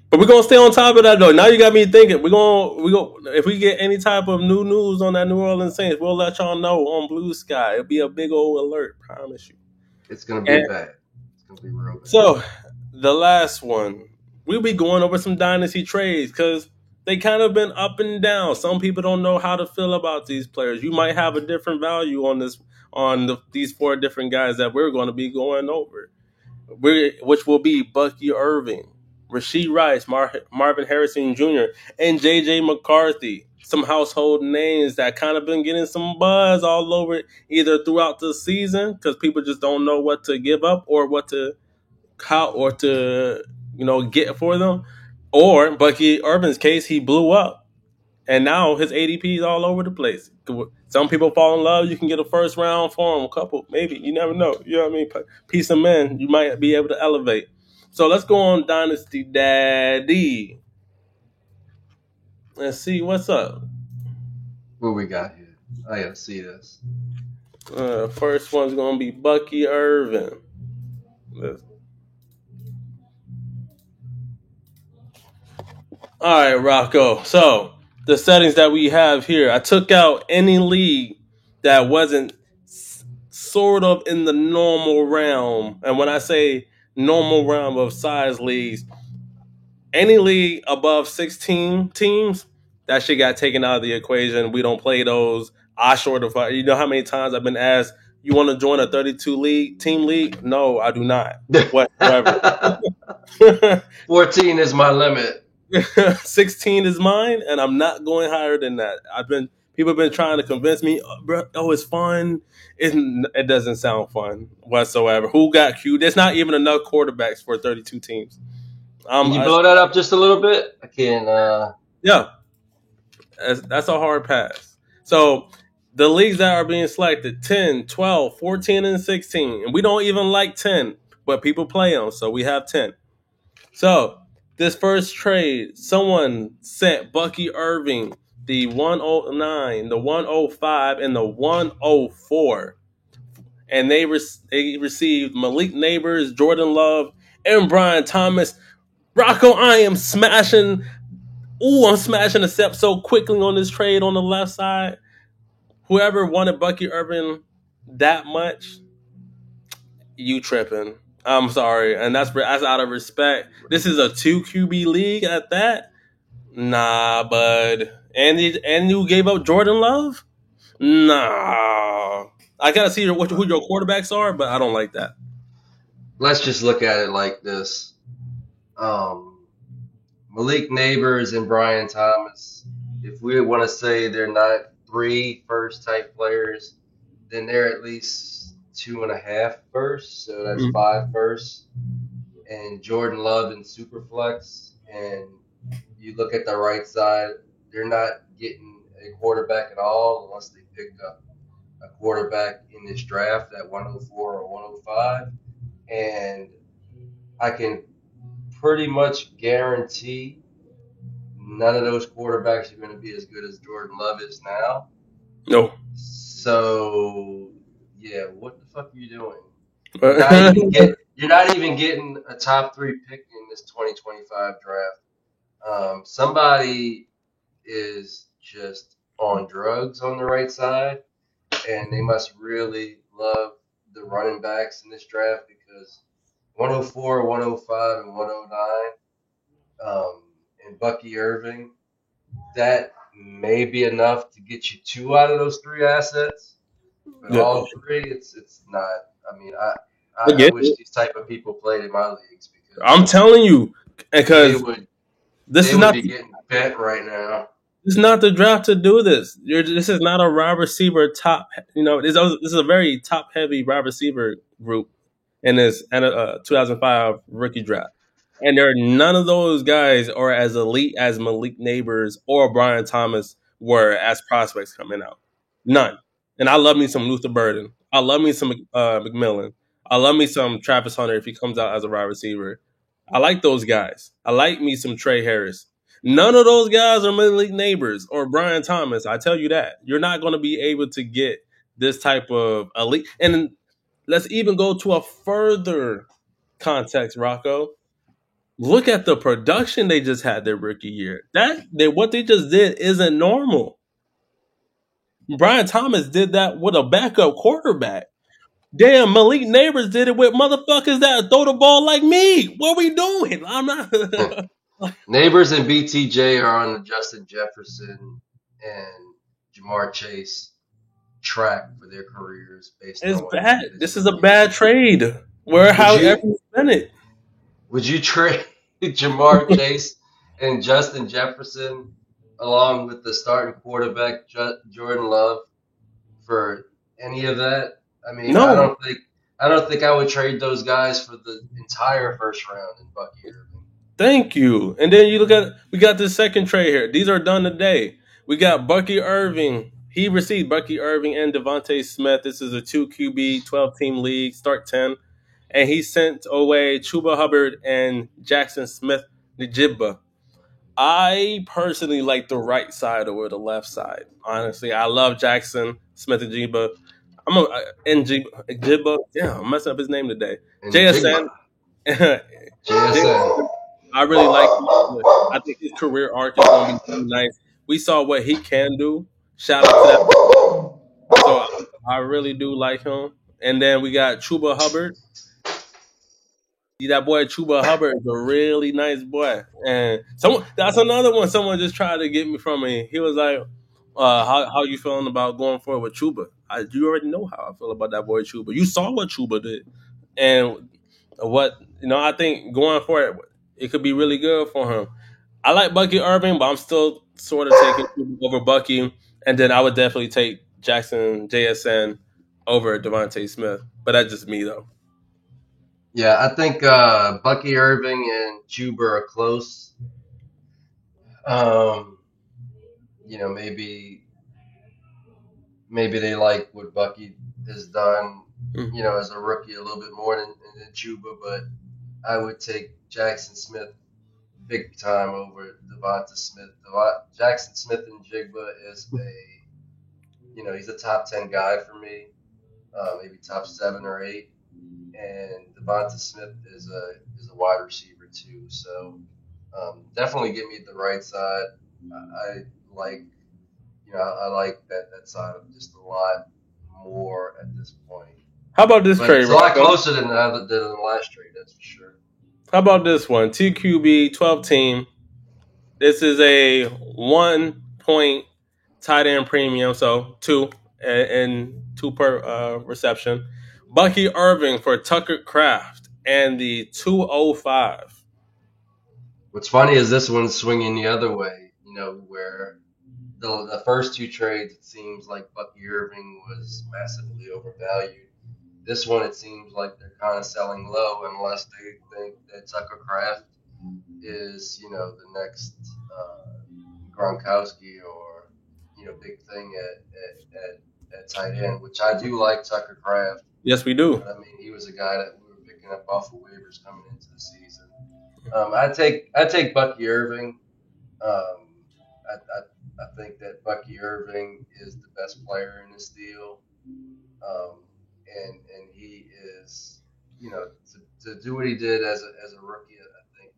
But we're gonna stay on top of that though. Now you got me thinking. We go if we get any type of new news on that New Orleans Saints, we'll let y'all know on Blue Sky. It'll be a big old alert, promise you. It's going to be And bad. It's going to be real bad. so the last one, we'll be going over some dynasty trades because they kind of been up and down. Some people don't know how to feel about these players. You might have a different value on these four different guys that we're going to be going over. Which will be Bucky Irving, Rasheed Rice, Marvin Harrison Jr., and J.J. McCarthy. Some household names that kind of been getting some buzz all over it, either throughout the season because people just don't know what to give up or how to get for them, or Bucky Irving's case, he blew up and now his ADP is all over the place. Some people fall in love. You can get a first round for him, a couple, maybe. You never know. You know what I mean? Piece of men, you might be able to elevate. So let's go on Dynasty Daddy. Let's see what's up. What we got here? I got to see this. First one's going to be Bucky Irving. All right, Rocco. So the settings that we have here, I took out any league that wasn't sort of in the normal realm. And when I say normal realm of size leagues, any league above 16 teams, that shit got taken out of the equation. We don't play those. I short of you know how many times I've been asked, you want to join a 32 league team league? No, I do not. Whatsoever. 14 is my limit. 16 is mine, and I'm not going higher than that. People have been trying to convince me, oh, it's fun. It doesn't sound fun whatsoever. Who got Q? There's not even enough quarterbacks for 32 teams. Can you blow that up just a little bit? I can. Yeah, that's a hard pass. So the leagues that are being selected, 10, 12, 14, and 16. And we don't even like 10, but people play them, so we have 10. So this first trade, someone sent Bucky Irving the 109, the 105, and the 104. And they received Malik Neighbors, Jordan Love, and Brian Thomas. Rocco, I'm smashing a step so quickly on this trade on the left side. Whoever wanted Bucky Irving that much, you tripping. I'm sorry, and that's out of respect. This is a 2 QB league at that. Nah, bud. And you gave up Jordan Love? Nah. I gotta see who your quarterbacks are, but I don't like that. Let's just look at it like this. Malik Neighbors and Brian Thomas, if we want to say they're not 3 first type players, then they're at least 2.5 first, so that's 5 first. And Jordan Love in Superflex, and you look at the right side, they're not getting a quarterback at all unless they pick up a quarterback in this draft at 104 or 105. And I can pretty much guarantee none of those quarterbacks are going to be as good as Jordan Love is now. No. So, yeah, what the fuck are you doing? You're not even getting a top 3 pick in this 2025 draft. Somebody is just on drugs on the right side, and they must really love the running backs in this draft because 104, 105, and 109, and Bucky Irving, that may be enough to get you 2 out of those 3 assets. But all 3, it's not. I mean, I wish these type of people played in my leagues because I'm telling you, because this is not getting bent right now. This is not the draft to do this. This is not a wide receiver top. This is a very top heavy wide receiver group in this 2005 rookie draft, and none of those guys are as elite as Malik Neighbors or Brian Thomas were as prospects coming out. None. And I love me some Luther Burden. I love me some McMillan. I love me some Travis Hunter if he comes out as a wide receiver. I like those guys. I like me some Trey Harris. None of those guys are Malik Neighbors or Brian Thomas. I tell you that. You're not going to be able to get this type of elite. And let's even go to a further context, Rocco. Look at the production they just had their rookie year. What they just did isn't normal. Brian Thomas did that with a backup quarterback. Damn, Malik Neighbors did it with motherfuckers that throw the ball like me. What are we doing? I'm not. Neighbors and BTJ are on the Justin Jefferson and Jamar Chase track for their careers. It's bad. This is a bad trade. However you spend it. Would you trade Jamar Chase and Justin Jefferson along with the starting quarterback Jordan Love for any of that? I mean, no. I don't think I would trade those guys for the entire first round in Bucky Irving. Thank you. And then we got the second trade here. These are done today. We got Bucky Irving. He received Bucky Irving and Devontae Smith. This is a 2 QB, 12-team league, start 10. And he sent away Chuba Hubbard and Jackson Smith-Njigba. I personally like the right side over the left side. Honestly, I love Jackson Smith-Njigba. Njigba. Yeah, I'm messing up his name today. JSN. JSN. I really like him. I think his career arc is going to be really nice. We saw what he can do. Shout out to that. So I really do like him. And then we got Chuba Hubbard. See, that boy Chuba Hubbard is a really nice boy. And someone that's another one. Someone just tried to get me from me. He was like, how you feeling about going forward with Chuba? You already know how I feel about that boy Chuba. You saw what Chuba did, and what I think going forward, it could be really good for him. I like Bucky Irving, but I'm still sort of taking Chuba over Bucky, and then I would definitely take Jackson JSN over Devontae Smith. But that's just me though. Yeah, I think Bucky Irving and Chuba are close. Um, maybe they like what Bucky has done, as a rookie a little bit more than Chuba, but I would take Jackson Smith big time over Devonta Smith. Jackson Smith and Jigba is he's a top 10 guy for me, maybe top 7 or 8. And Devonta Smith is a wide receiver too. So definitely get me the right side. I like I like that side of just a lot more at this point. How about this But trade, it's a lot Rocco? closer than the last trade, that's for sure. How about this one? TQB 12 team. This is a 1 point tight end premium, so two and two per reception. Bucky Irving for Tucker Craft and the 205. What's funny is this one's swinging the other way, where the first two trades, it seems like Bucky Irving was massively overvalued. This one, it seems like they're kind of selling low unless they think that Tucker Craft is, the next Gronkowski or, big thing at tight end, which I do like Tucker Craft. Yes, we do. But, I mean, he was a guy that we were picking up off of waivers coming into the season. I take Bucky Irving. I think that Bucky Irving is the best player in this deal, and he is, to do what he did as a rookie. I think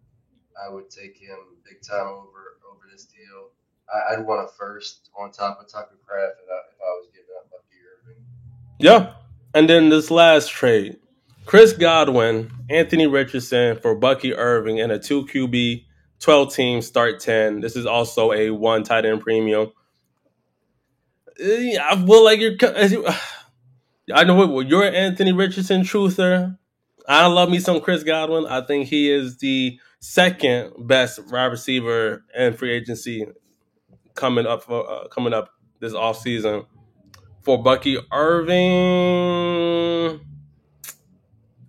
I would take him big time over this deal. I'd want a first on top of Tucker Craft if I was giving up Bucky Irving. Yeah. And then this last trade. Chris Godwin, Anthony Richardson for Bucky Irving and a 2 QB, 12 team start 10. This is also a 1 tight end premium. I feel like I know what you're an Anthony Richardson truther. I love me some Chris Godwin. I think he is the second best wide receiver in free agency coming up this offseason. For Bucky Irving,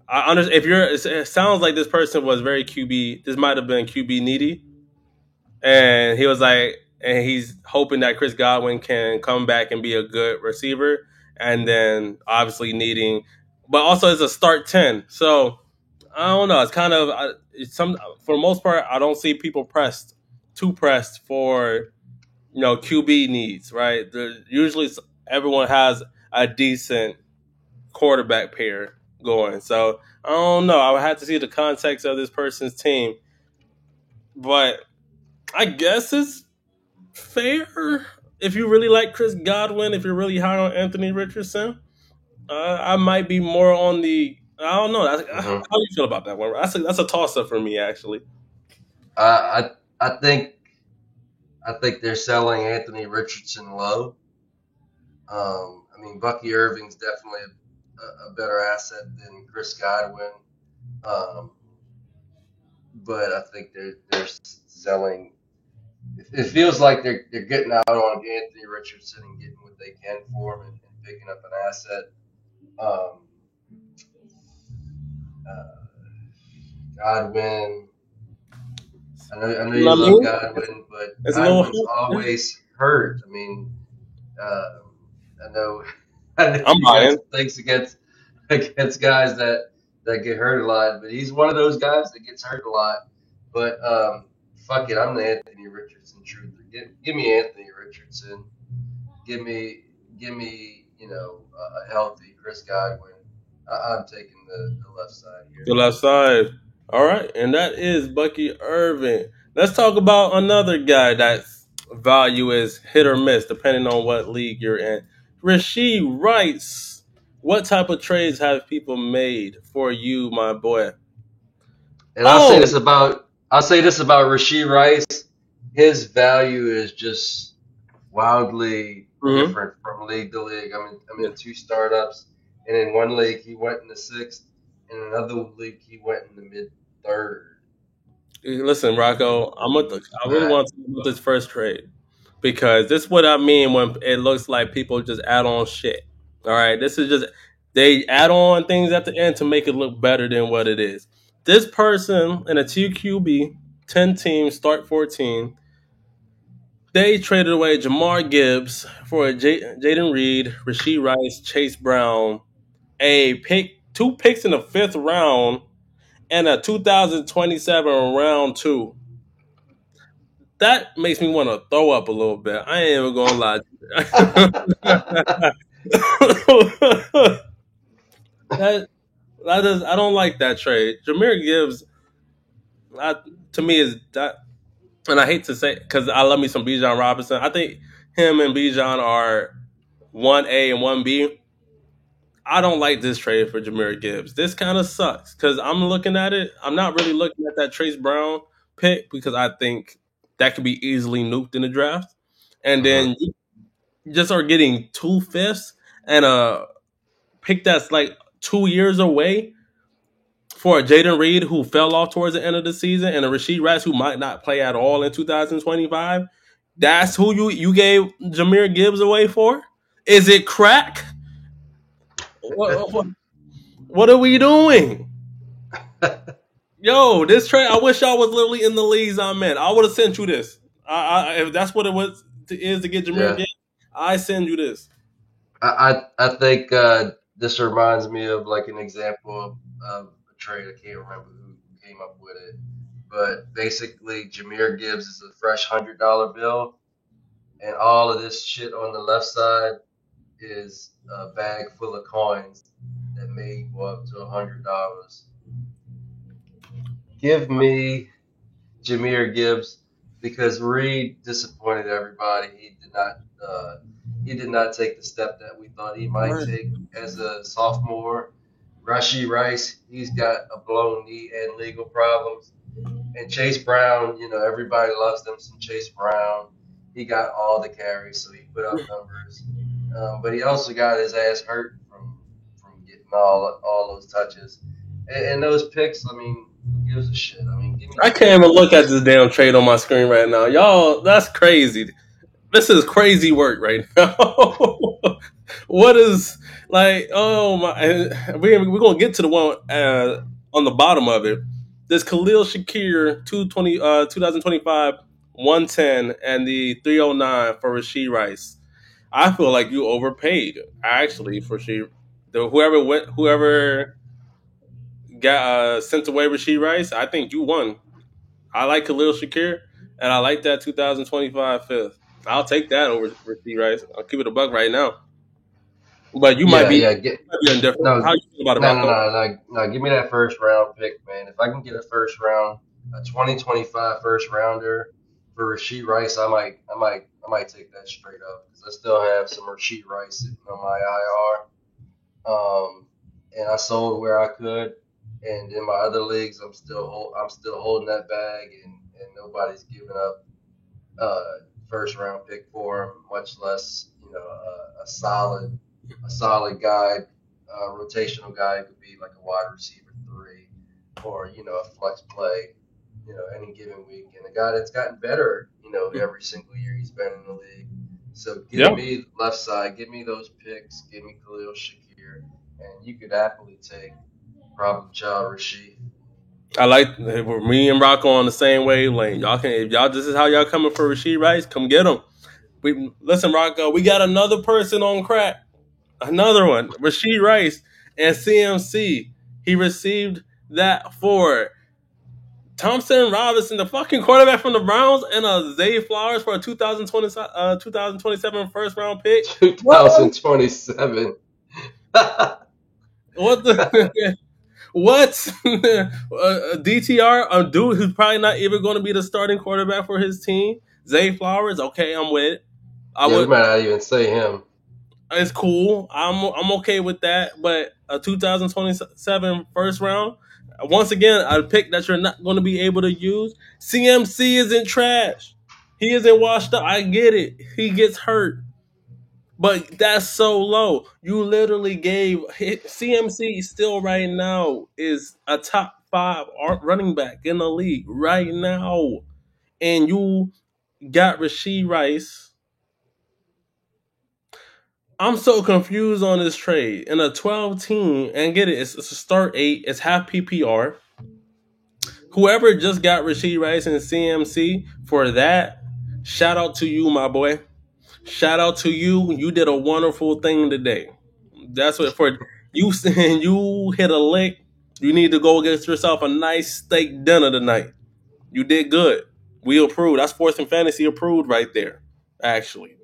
I understand it sounds like this person was very QB. This might have been QB needy, and he's hoping that Chris Godwin can come back and be a good receiver, and then obviously needing, but also it's a start 10. So I don't know. It's kind of for the most part. I don't see people too pressed for QB needs. Right? Usually everyone has a decent quarterback pair going. So I don't know. I would have to see the context of this person's team, but I guess it's fair if you really like Chris Godwin. If you're really high on Anthony Richardson, I might be more on the. I don't know. How do you feel about that one? That's a toss up for me, actually. I think they're selling Anthony Richardson low. I mean, Bucky Irving's definitely a better asset than Chris Godwin, but I think they're selling. It feels like they're getting out on Anthony Richardson and getting what they can for him and picking up an asset. Godwin. I know you love Godwin, but Godwin's always hurt. I mean, I know I'm buying things against guys that get hurt a lot, but he's one of those guys that gets hurt a lot. But fuck it, I'm the Anthony Richardson truther. Give me Anthony Richardson. Give me a healthy Chris Godwin. I'm taking the left side here. The left side. All right, and that is Bucky Irving. Let's talk about another guy that's value is hit or miss depending on what league you're in. Rashee Rice What type of trades have people made for you, my boy? And Oh, I'll say this about Rasheed Rice. His value is just wildly hmm different from league to league. I'm in two startups, and in one league he went in the sixth, and in another league he went in the mid third. listen, Rocco. I really But want to talk about this first trade because this is what I mean when it looks like people just add on shit. All right, this is just they add on things at the end to make it look better than what it is. This person in a TQB 10 team start 14. They traded away Jamar Gibbs for Jaden Reed, Rasheed Rice, Chase Brown, a pick, two picks in the fifth round, and a 2027 round two. That makes me want to throw up a little bit. I ain't even gonna lie. that I don't like that trade. Jameer Gibbs, I, to me, is that, and I hate to say because I love me some Bijan Robinson. I think him and Bijan are 1A and 1B. I don't like this trade for Jameer Gibbs. This kind of sucks because I'm looking at it. I'm not really looking at that Trace Brown pick because I think that could be easily nuked in the draft. And Mhm. then you just are getting 2/5 and a pick that's like 2 years away for a Jaden Reed who fell off towards the end of the season and a Rasheed Rice who might not play at all in 2025. That's who you gave Jameer Gibbs away for? Is it crack? What are we doing? Yo, this trade. I wish y'all was literally in the leagues I'm in. I would have sent you this. If that's what it was is to get Jameer Yeah, Gibbs, I send you this. I think this reminds me of like an example of a trade. I can't remember who came up with it, but basically Jameer Gibbs is a fresh $100 bill, and all of this shit on the left side is a bag full of coins that may go up to $100. Give me Jameer Gibbs because Reed disappointed everybody. Uh, he did not take the step that we thought he might take as a sophomore. Rashi Rice, he's got a blown knee and legal problems. And Chase Brown, everybody loves them some Chase Brown. He got all the carries, so he put up numbers. But he also got his ass hurt from getting all those touches. And those picks, I mean, who gives a shit? I mean, give me I can't Jameer even look at Gibbs. this damn trade on my screen right now, y'all. That's crazy. This is crazy work right now. What is like? Oh my! We're gonna get to the one on the bottom of it. This Khalil Shakir 2025 110 and the 309 for Rasheed Rice. I feel like you overpaid actually for she whoever got sent away Rasheed Rice. I think you won. I like Khalil Shakir and I like that 2025 fifth. I'll take that over Rasheed Rice. I'll keep it a buck right now. But Yeah, you yeah. might be indifferent. How No, you feel about it, no, no, Rocco? no, no, no. Give me that first round pick, man. If I can get a 2025 first rounder for Rasheed Rice, I might take that straight up because I still have some Rasheed Rice sitting on my IR. And I sold where I could, and in my other leagues, I'm still holding that bag, and nobody's giving up uh, first round pick for him, much less a solid guy, rotational guy could be like a wide receiver three, or a flex play, any given week, and a guy that's gotten better, every single year he's been in the league. So give Yeah, me left side, give me those picks, give me Khalil Shakir, and you could happily take problem child Rasheed. I like me and Rocco on the same wavelength. Y'all can if y'all this is how y'all coming for Rasheed Rice, come get him. We listen, Rocco. We got another person on crack. Another one, Rasheed Rice and CMC. He received that for Thompson Robinson, the fucking quarterback from the Browns, and a Zay Flowers for a 2027 first round pick. What? 2027. What the? What? DTR, a dude who's probably not even going to be the starting quarterback for his team. Zay Flowers, okay, I'm with it. I Yeah, we would. might not even say him. It's cool. I'm okay with that. But a 2027 first round, once again, a pick that you're not going to be able to use. CMC isn't trash. He isn't washed up. I get it. He gets hurt. But that's so low. You literally gave CMC still right now is a top five running back in the league right now. And you got Rasheed Rice. I'm so confused on this trade. In a 12 team, and get it, it's a start 8, it's half PPR. Whoever just got Rasheed Rice and CMC for that, shout out to you, my boy. Shout out to you. You did a wonderful thing today. That's what for you saying you hit a lick. You need to go get yourself a nice steak dinner tonight. You did good. We approve. That's Sports and Fantasy approved right there. Actually.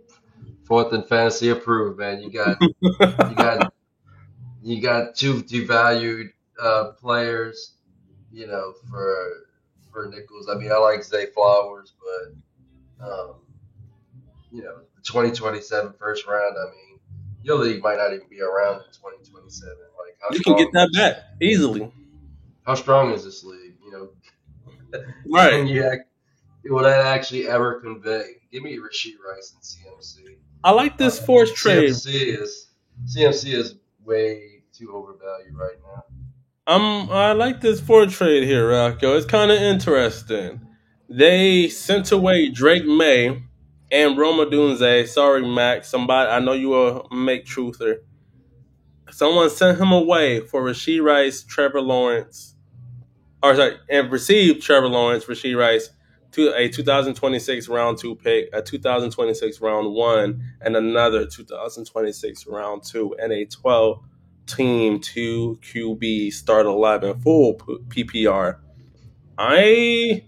Fourth and fantasy approved, man. You got you got two devalued players, for nickels. I mean, I like Zay Flowers, but the 2027 first round. I mean, your league might not even be around in 2027. Like, You can get that back easily. how strong is this league? Right. Can you will that actually ever convey? Give me Rasheed Rice and CMC. I like this forced trade. CMC is way too overvalued right now. I like this Ford trade here, Rocco. It's kind of interesting. They sent away Drake May and Roma Dunze. Sorry, Max. Somebody, I know you a make truther. Someone sent him away for Rasheed Rice, Trevor Lawrence, or sorry, and received Trevor Lawrence, Rasheed Rice, to a 2026 round 2 pick, a 2026 round 1, and another 2026 round 2, and a 12 team 2 QB start 11 full PPR. I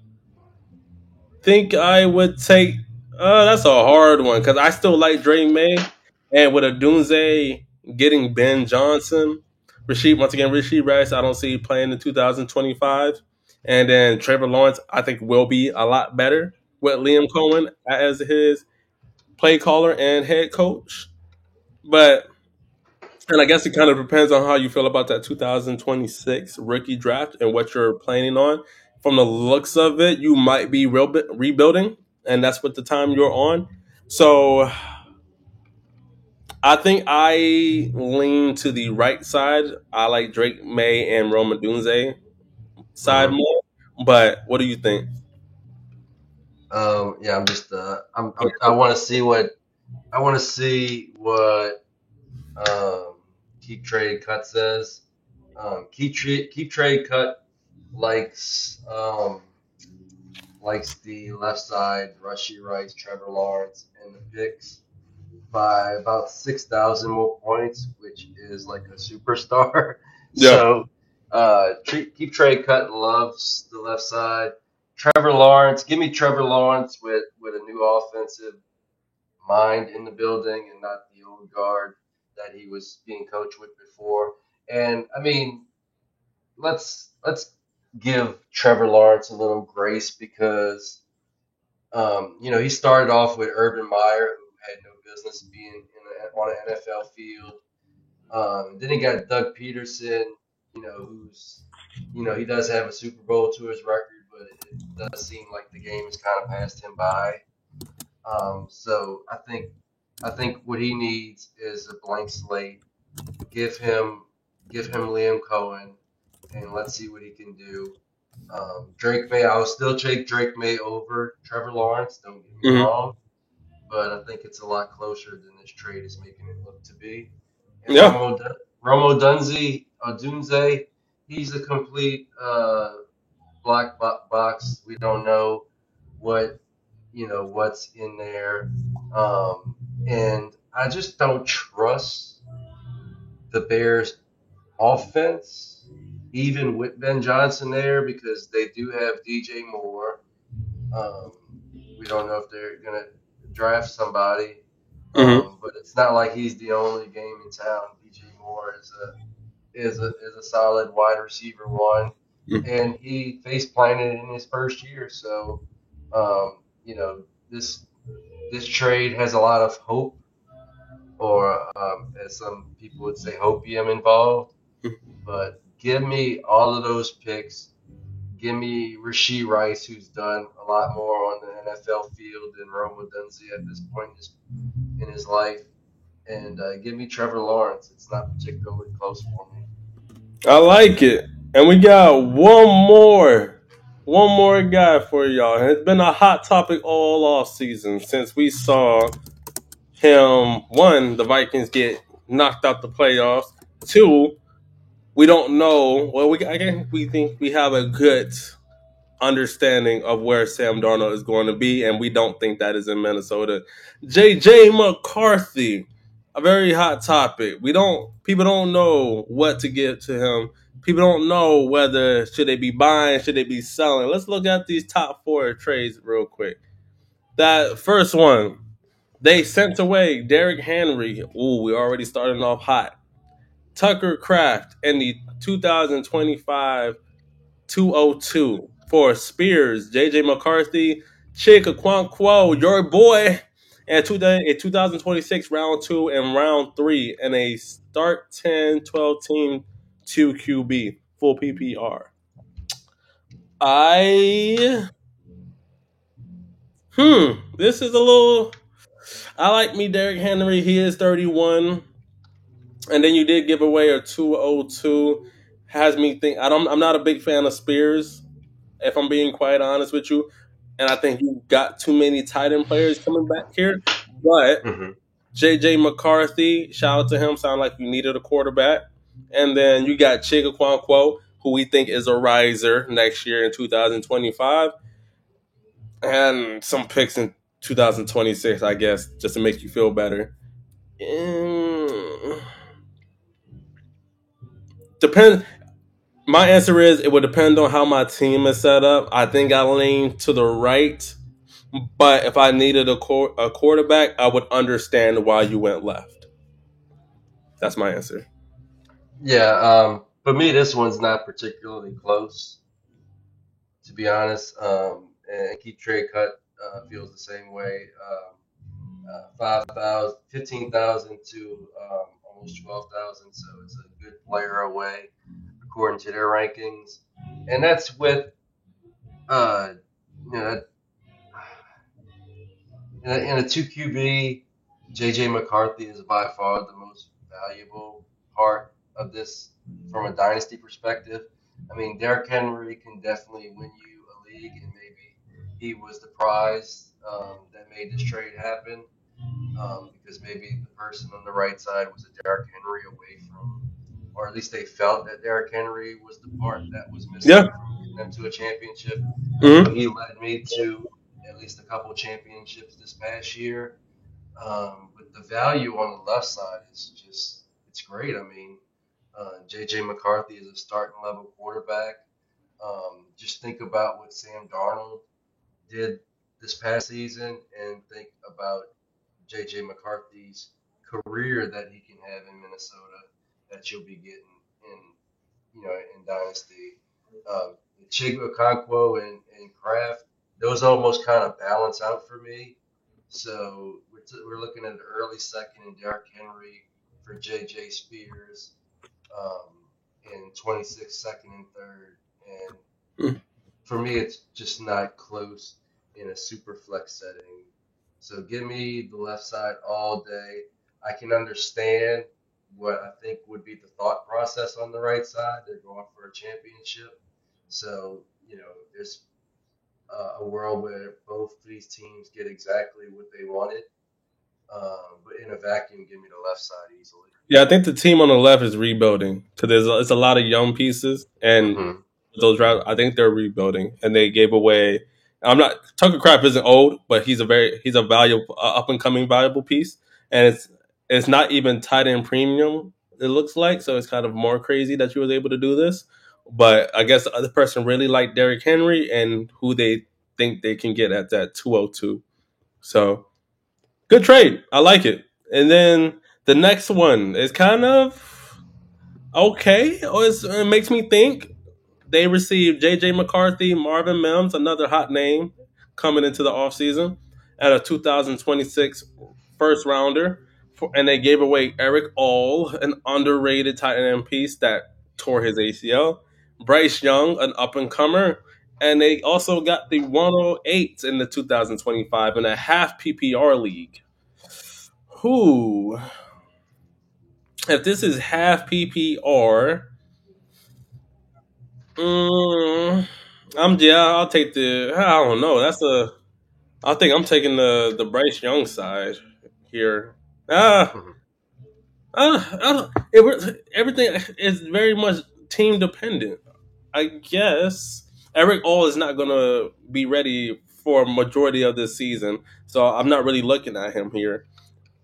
think I would take. That's a hard one because I still like Drake May, and with a Dunze getting Ben Johnson, Rasheed Rice, I don't see playing in 2025, and then Trevor Lawrence, I think will be a lot better with Liam Cohen as his play caller and head coach. But and I guess it kind of depends on how you feel about that 2026 rookie draft and what you're planning on. From the looks of it, you might be rebuilding, and that's what the time you're on. So I think I lean to the right side. I like Drake May and Roma Dunze side Hmm. more. But what do you think? Yeah, I'm just I want to see what um, Keep Trade Cut says. Keep Trade Cut likes likes the left side, Rushy Rice, Trevor Lawrence, and the picks by about 6,000 more points, which is like a superstar. Yeah. So Keep Trade Cut loves the left side. Trevor Lawrence, give me Trevor Lawrence with a new offensive mind in the building and not the old guard that he was being coached with before. And I mean, let's give Trevor Lawrence a little grace because he started off with Urban Meyer, who had no business being on an NFL field. Then he got Doug Peterson, he does have a Super Bowl to his record, but it does seem like the game has kind of passed him by. So I think what he needs is a blank slate. Give him give him Liam Cohen, and let's see what he can do. Drake May, I will still take Drake May over Trevor Lawrence. Don't get me Hmm. wrong, but I think it's a lot closer than this trade is making it look to be. And Yeah. Romo Dunze, he's a complete black box. We don't know what what's in there, and I just don't trust the Bears' offense, even with Ben Johnson there, because they do have DJ Moore. Um, we don't know if they're gonna draft somebody, Hmm. but it's not like he's the only game in town. DJ Moore is a solid wide receiver one, and he face planted in his first year. So, um, you know, this this trade has a lot of hope or as some people would say, hopium involved. But give me all of those picks. Give me Rasheed Rice, who's done a lot more on the NFL field than Rome Odunze at this point in his life. And give me Trevor Lawrence. It's not particularly close for me. I like it. And we got one more guy for y'all. And it's been a hot topic all off season since we saw him. One, the Vikings get knocked out the playoffs. Two, we don't know. Well, we think we have a good understanding of where Sam Darnold is going to be, and we don't think that is in Minnesota. JJ McCarthy, a very hot topic. People don't know what to give to him. People don't know whether should they be buying, should they be selling. Let's look at these top four trades real quick. That first one, they sent away Derrick Henry. Ooh, we already starting off hot. Tucker Kraft in the 2025 202 for Spears, JJ McCarthy, Chick Okonkwo, your boy, and in 2026 round 2 and round 3 in a start 10-12 team 2 QB full PPR. I this is a little I like me Derrick Henry. He is 31. And then you did give away a 202. Has me think I'm not a big fan of Spears, if I'm being quite honest with you. And I think you got too many tight end players coming back here. But Mm-hmm. JJ McCarthy, shout out to him. Sound like you needed a quarterback. And then you got Chiga Quanquo, who we think is a riser next year in 2025. And some picks in 2026, I guess, just to make you feel better. Mm, depend. My answer is it would depend on how my team is set up. I think I lean to the right, but if I needed a quarterback, I would understand why you went left. That's my answer. Yeah, for me, this one's not particularly close, to be honest. And Keith Trade Cut feels the same way. 5,000, 15,000 to almost 12,000, so it's a good player away according to their rankings, and that's with uh, you know, in a two QB, JJ McCarthy is by far the most valuable part of this from a dynasty perspective. I mean, Derrick Henry can definitely win you a league, and maybe he was the prize that made this trade happen. Because maybe the person on the right side was a Derrick Henry away from, or at least they felt that Derrick Henry was the part that was missing Yeah. from getting them to a championship. Mm-hmm. He led me to at least a couple of championships this past year. But the value on the left side is just, it's great. I mean, JJ McCarthy is a starting level quarterback. Just think about what Sam Darnold did this past season and think about JJ McCarthy's career that he can have in Minnesota that you'll be getting in in Dynasty. Chigba Okonkwo and Kraft, those almost kind of balance out for me. So we're looking at an early second in Derrick Henry for JJ Spears, um, and 26 second and third. And for me, it's just not close in a super flex setting. So give me the left side all day. I can understand what I think would be the thought process on the right side. They're going for a championship. So, there's a world where both of these teams get exactly what they wanted. But in a vacuum, give me the left side easily. Yeah, I think the team on the left is rebuilding because it's a lot of young pieces, and Mm-hmm. those I think they're rebuilding, and they gave away. I'm not Tucker Craft isn't old, but he's a valuable up and coming valuable piece, and it's not even tight end premium. It looks like so it's kind of more crazy that you was able to do this, but I guess the other person really liked Derrick Henry and who they think they can get at that 202. So good trade, I like it. And then the next one is kind of okay. It makes me think they received J.J. McCarthy, Marvin Mims, another hot name coming into the offseason, and a 2026 first rounder and they gave away Eric All, an underrated tight end piece that tore his ACL. Bryce Young, an up and comer, and they also got the 108 in the 2025 in a half PPR league. Who, if this is half PPR, mm, I'll take the. I don't know. I think I'm taking the Bryce Young side here. Ah, Mhm. everything is very much team dependent. I guess Eric All is not gonna be ready for a majority of this season, so I'm not really looking at him here.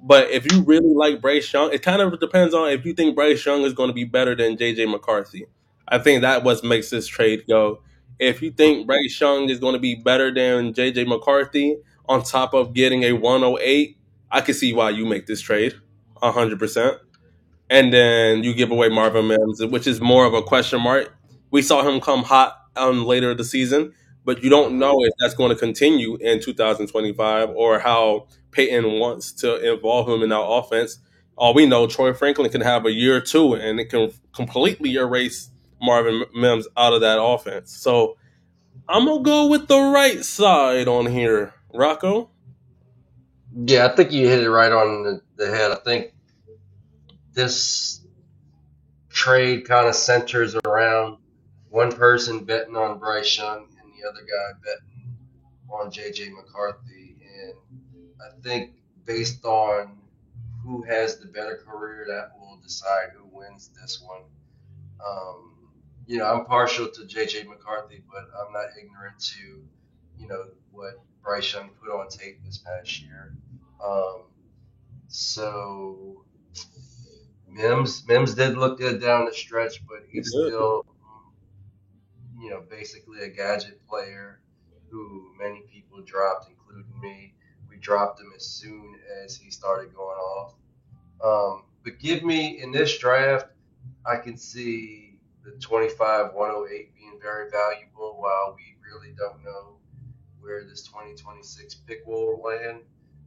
But if you really like Bryce Young, it kind of depends on if you think Bryce Young is going to be better than JJ McCarthy. I think that what makes this trade go. If you think Bryce Young is going to be better than JJ McCarthy, on top of getting a 108, I can see why you make this trade 100%. And then you give away Marvin Mims, which is more of a question mark. We saw him come hot later of the season, but you don't Mhm. know if that's going to continue in 2025 or how Peyton wants to involve him in our offense. All we know, Troy Franklin can have a year or two, and it can completely erase Marvin Mims out of that offense. So I'm gonna go with the right side on here, Rocco. Yeah, I think you hit it right on the head. I think this trade kind of centers around one person betting on Bryce Young and the other guy betting on JJ McCarthy. And I think based on who has the better career, that will decide who wins this one. Um, I'm partial to JJ McCarthy, but I'm not ignorant to, what Bryce Young put on tape this past year. Um, so Mims did look good down the stretch, but He he's did. still, basically a gadget player who many people dropped, including me. We dropped him as soon as he started going off. But give me in this draft, I can see the 25 108 being very valuable while we really don't know where this 2026 pick will land.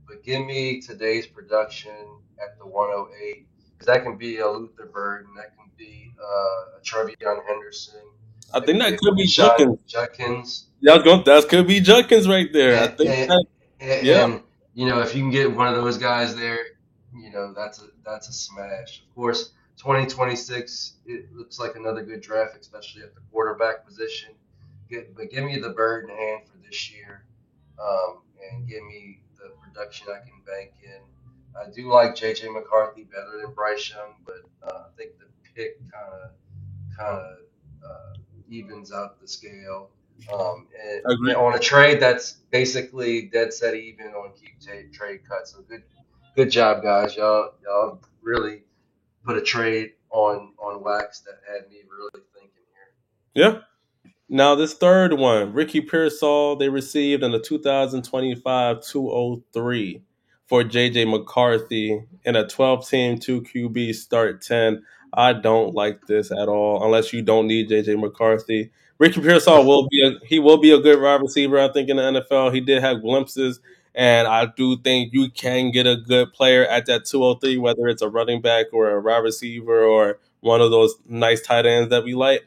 But give me today's production at the 108 because that can be a Luther Burden, that can be a Trevion Henderson, I that think can be that a could be Quinshon Judkins. Judkins. Yeah, that could be Judkins right there. I And, think and, that. Yeah. and if you can get one of those guys there, that's a smash. Of course, 2026 it looks like another good draft, especially at the quarterback position. But give me the bird in hand for this year, and give me the production I can bank in. I do like JJ McCarthy better than Bryce Young, but I think the pick kind of evens out the scale. And Agree. on a trade that's basically dead set even on keep trade cut. So good job, guys. Y'all really put a trade on wax that had me really thinking here. Yeah. Now this third one, Ricky Pearsall, they received in the 2025 203 for JJ McCarthy in a 12-team 2 QB start 10. I don't like this at all unless you don't need JJ McCarthy. Ricky Pearsall will be a good wide receiver, I think, in the NFL. He did have glimpses, and I do think you can get a good player at that 203, whether it's a running back or a wide receiver or one of those nice tight ends that we like.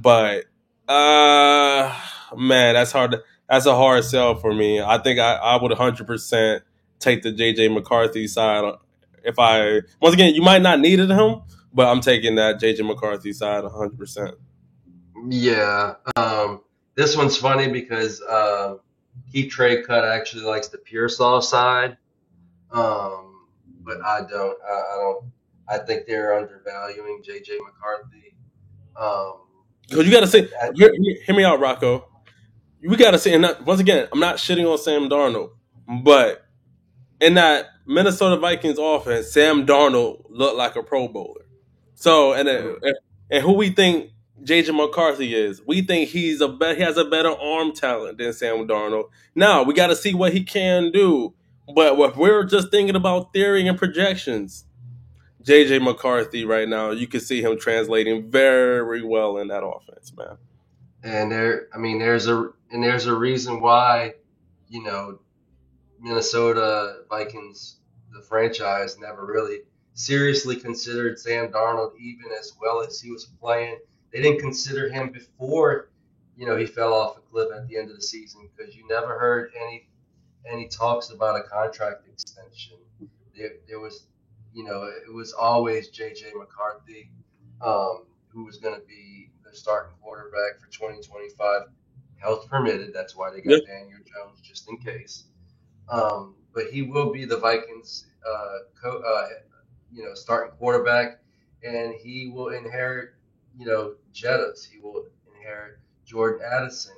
But uh, man, that's a hard sell for me. I think I would 100% take the JJ McCarthy side. If I once again, you might not needed him, but I'm taking that JJ McCarthy side 100%. Yeah. This one's funny because Keep Trade Cut actually likes the Pearsall side, but I don't. I don't. I think they're undervaluing JJ McCarthy. Um, Because you got to I, say, I, hear me out, Rocco. We got to say, and once again, I'm not shitting on Sam Darnold, but in that Minnesota Vikings offense, Sam Darnold looked like a Pro Bowler. So, and who we think JJ McCarthy is, we think he has a better arm talent than Sam Darnold. Now we got to see what he can do. But if we're just thinking about theory and projections, JJ McCarthy right now, you can see him translating very well in that offense, man. and I mean, there's a reason why, you know, Minnesota Vikings. the franchise never really seriously considered Sam Darnold even as well as he was playing. They didn't consider him before, he fell off a cliff at the end of the season because you never heard any talks about a contract extension. There was, it was always J.J. McCarthy, who was going to be the starting quarterback for 2025, health permitted. That's why they Yeah. got Daniel Jones just in case. But he will be the Vikings, starting quarterback, and he will inherit, Jettas. He will inherit Jordan Addison.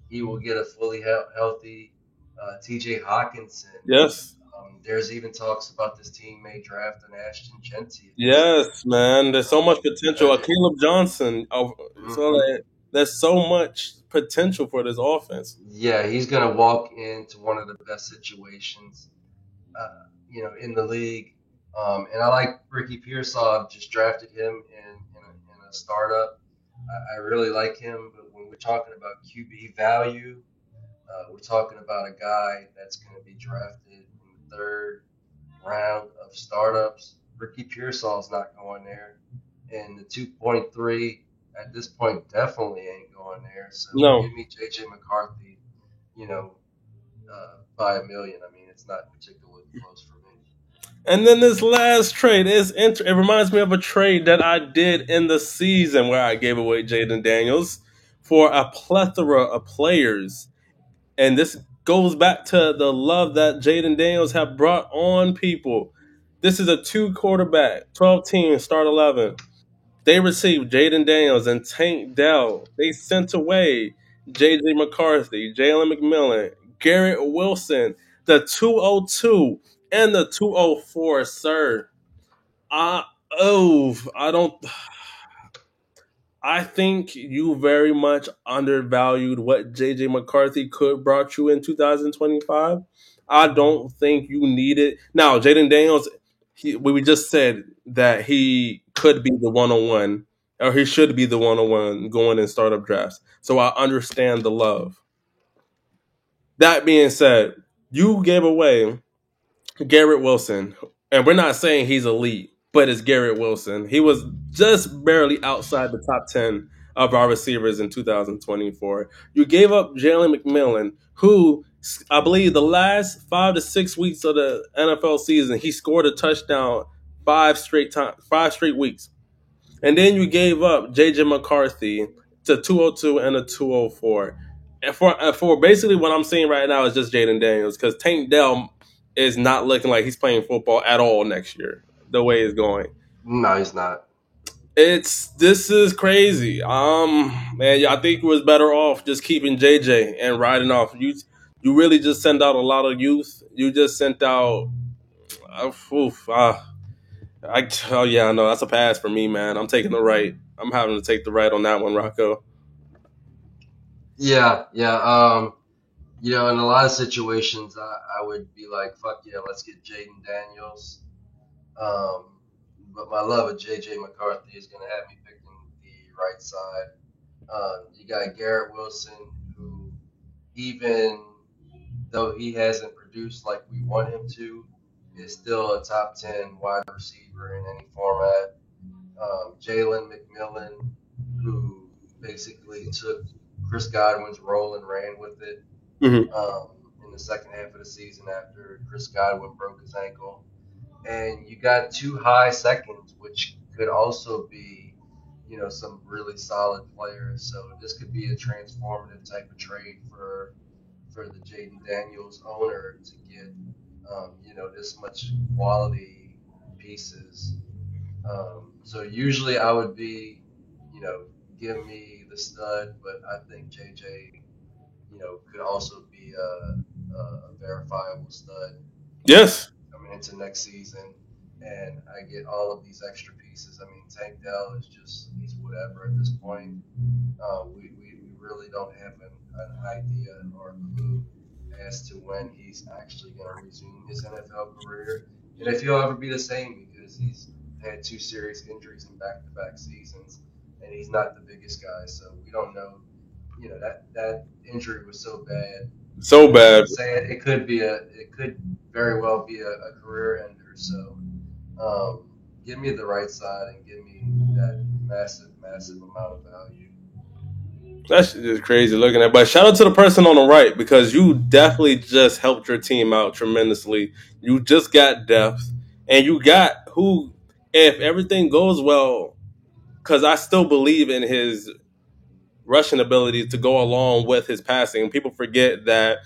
He will get a fully healthy T.J. Hawkinson. Yes. There's even talks about this team may draft an Ashton Genty if he Yes, stays. man. There's so much potential. Legend. Caleb Johnson. So Hmm. there's so much potential for this offense. Yeah, he's gonna walk into one of the best situations in the league. And I like Ricky Pearsall. I've just drafted him in a startup. I really like him, but when we're talking about QB value, we're talking about a guy that's going to be drafted in the third round of startups. Ricky Pearsall's not going there, and the 2.3 at this point definitely ain't going there. So No. give me JJ McCarthy, you know, by a million. I mean, it's not particularly close for me. And then this last trade it reminds me of a trade that I did in the season where I gave away Jaden Daniels for a plethora of players. And this goes back to the love that Jaden Daniels have brought on people. This is a two quarterback, 12 team, start 11. They received Jaden Daniels and Tank Dell. They sent away J.J. McCarthy, Jalen McMillan, Garrett Wilson, the 202 and the 204, sir. I I don't. I think you very much undervalued what JJ McCarthy could brought you in 2025. I don't think you need it. Now, Jaden Daniels, we just said that he could be the 101, or he should be the 101 going in startup drafts. So I understand the love. That being said, you gave away Garrett Wilson, and we're not saying he's elite, but it's Garrett Wilson. He was just barely outside the top 10 of our receivers in 2024. You gave up Jalen McMillan, who I believe the last 5 to 6 weeks of the NFL season, he scored a touchdown 5 straight weeks. And then you gave up JJ McCarthy to 202 and a 204. And for basically what I'm seeing right now is just Jaden Daniels because Tank Dell is not looking like he's playing football at all next year. The way it's going, No, he's not. this is crazy. Man, yeah, I think it was better off just keeping JJ and riding off. You really just sent out a lot of youth. You just sent out. Oof, oh yeah, no, that's a pass for me, man. I'm taking the right. I'm having to take the right on that one, Rocco. Yeah, yeah. In a lot of situations, I would be like, fuck yeah, let's get Jaden Daniels. Um, but my love of J.J. McCarthy is going to have me picking the right side. You got Garrett Wilson, who, even though he hasn't produced like we want him to, is still a top 10 wide receiver in any format. Jalen McMillan, who basically took Chris Godwin's role and ran with it Hmm. um, in the second half of the season after Chris Godwin broke his ankle. And you got two high seconds, which could also be, some really solid players. So this could be a transformative type of trade for the Jaden Daniels owner to get, this much quality pieces. So usually I would be, you know, give me the stud, but I think JJ, could also be a verifiable stud Yes. coming into next season. And I get all of these extra pieces. I mean, Tank Dell is he's whatever at this point. We really don't have an idea or a clue as to when he's actually going to resume his NFL career. And if he'll ever be the same because he's had two serious injuries in back to back seasons and he's not the biggest guy. So we don't know. That injury was so bad. So As bad. we say it could very well be a career ender So give me the right side and give me that massive, massive amount of value. That's just crazy looking at. But shout out to the person on the right because you definitely just helped your team out tremendously. You just got depth, and you got who, if everything goes well, because I still believe in his rushing ability to go along with his passing. People forget that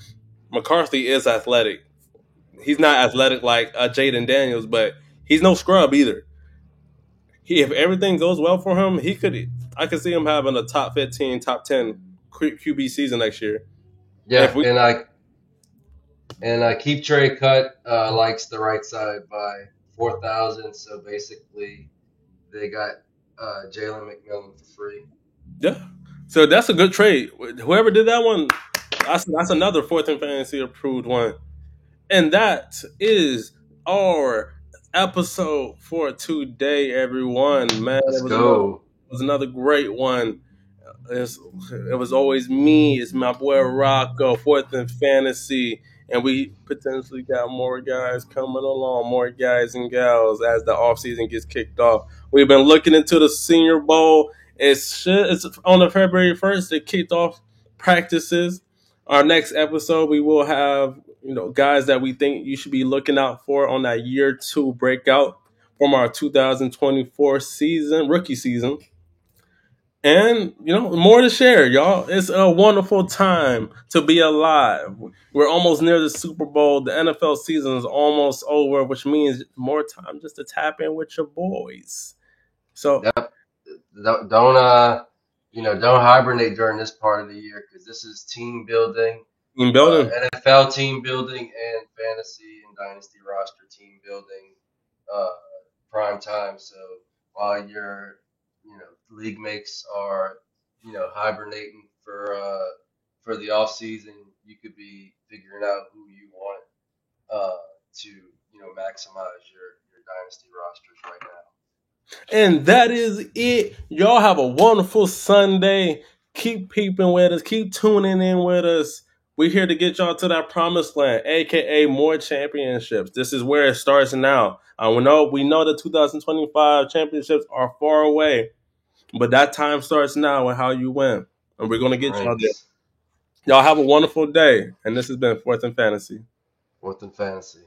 McCarthy is athletic. He's not athletic like Jaden Daniels, but he's no scrub either. If everything goes well for him, he could. I could see him having a top 15, top 10 QB season next year. If Yeah, we and keep Trey cut likes the right side by 4,000. So basically, they got Jalen McMillan for free. Yeah. So that's a good trade. Whoever did that one, that's another fourth and fantasy approved one. And that is our episode for today, everyone. Man, Let's go. it was another great one. It was always me. It's my boy Rocco, fourth in fantasy, and we potentially got more guys coming along, more guys and gals as the offseason gets kicked off. We've been looking into the Senior Bowl. It's on the February 1st. It kicked off practices. Our next episode, we will have guys that we think you should be looking out for on that year two breakout from our 2024 season, rookie season. And more to share, y'all. It's a wonderful time to be alive. We're almost near the Super Bowl. The NFL season is almost over, which means more time just to tap in with your boys. So Yep. Don't hibernate during this part of the year because this is team building, team building. NFL team building, and fantasy and dynasty roster team building uh, prime time. So while your league mates are hibernating for the off season, you could be figuring out who you want to maximize your dynasty rosters right now. And that is it. Y'all have a wonderful Sunday. Keep peeping with us. Keep tuning in with us. We're here to get y'all to that promised land, aka more championships. This is where it starts now. We know the 2025 championships are far away, but that time starts now and how you win. And we're gonna get y'all there. Ranks. Y'all have a wonderful day. And this has been Fourth and Fantasy. Fourth and fantasy.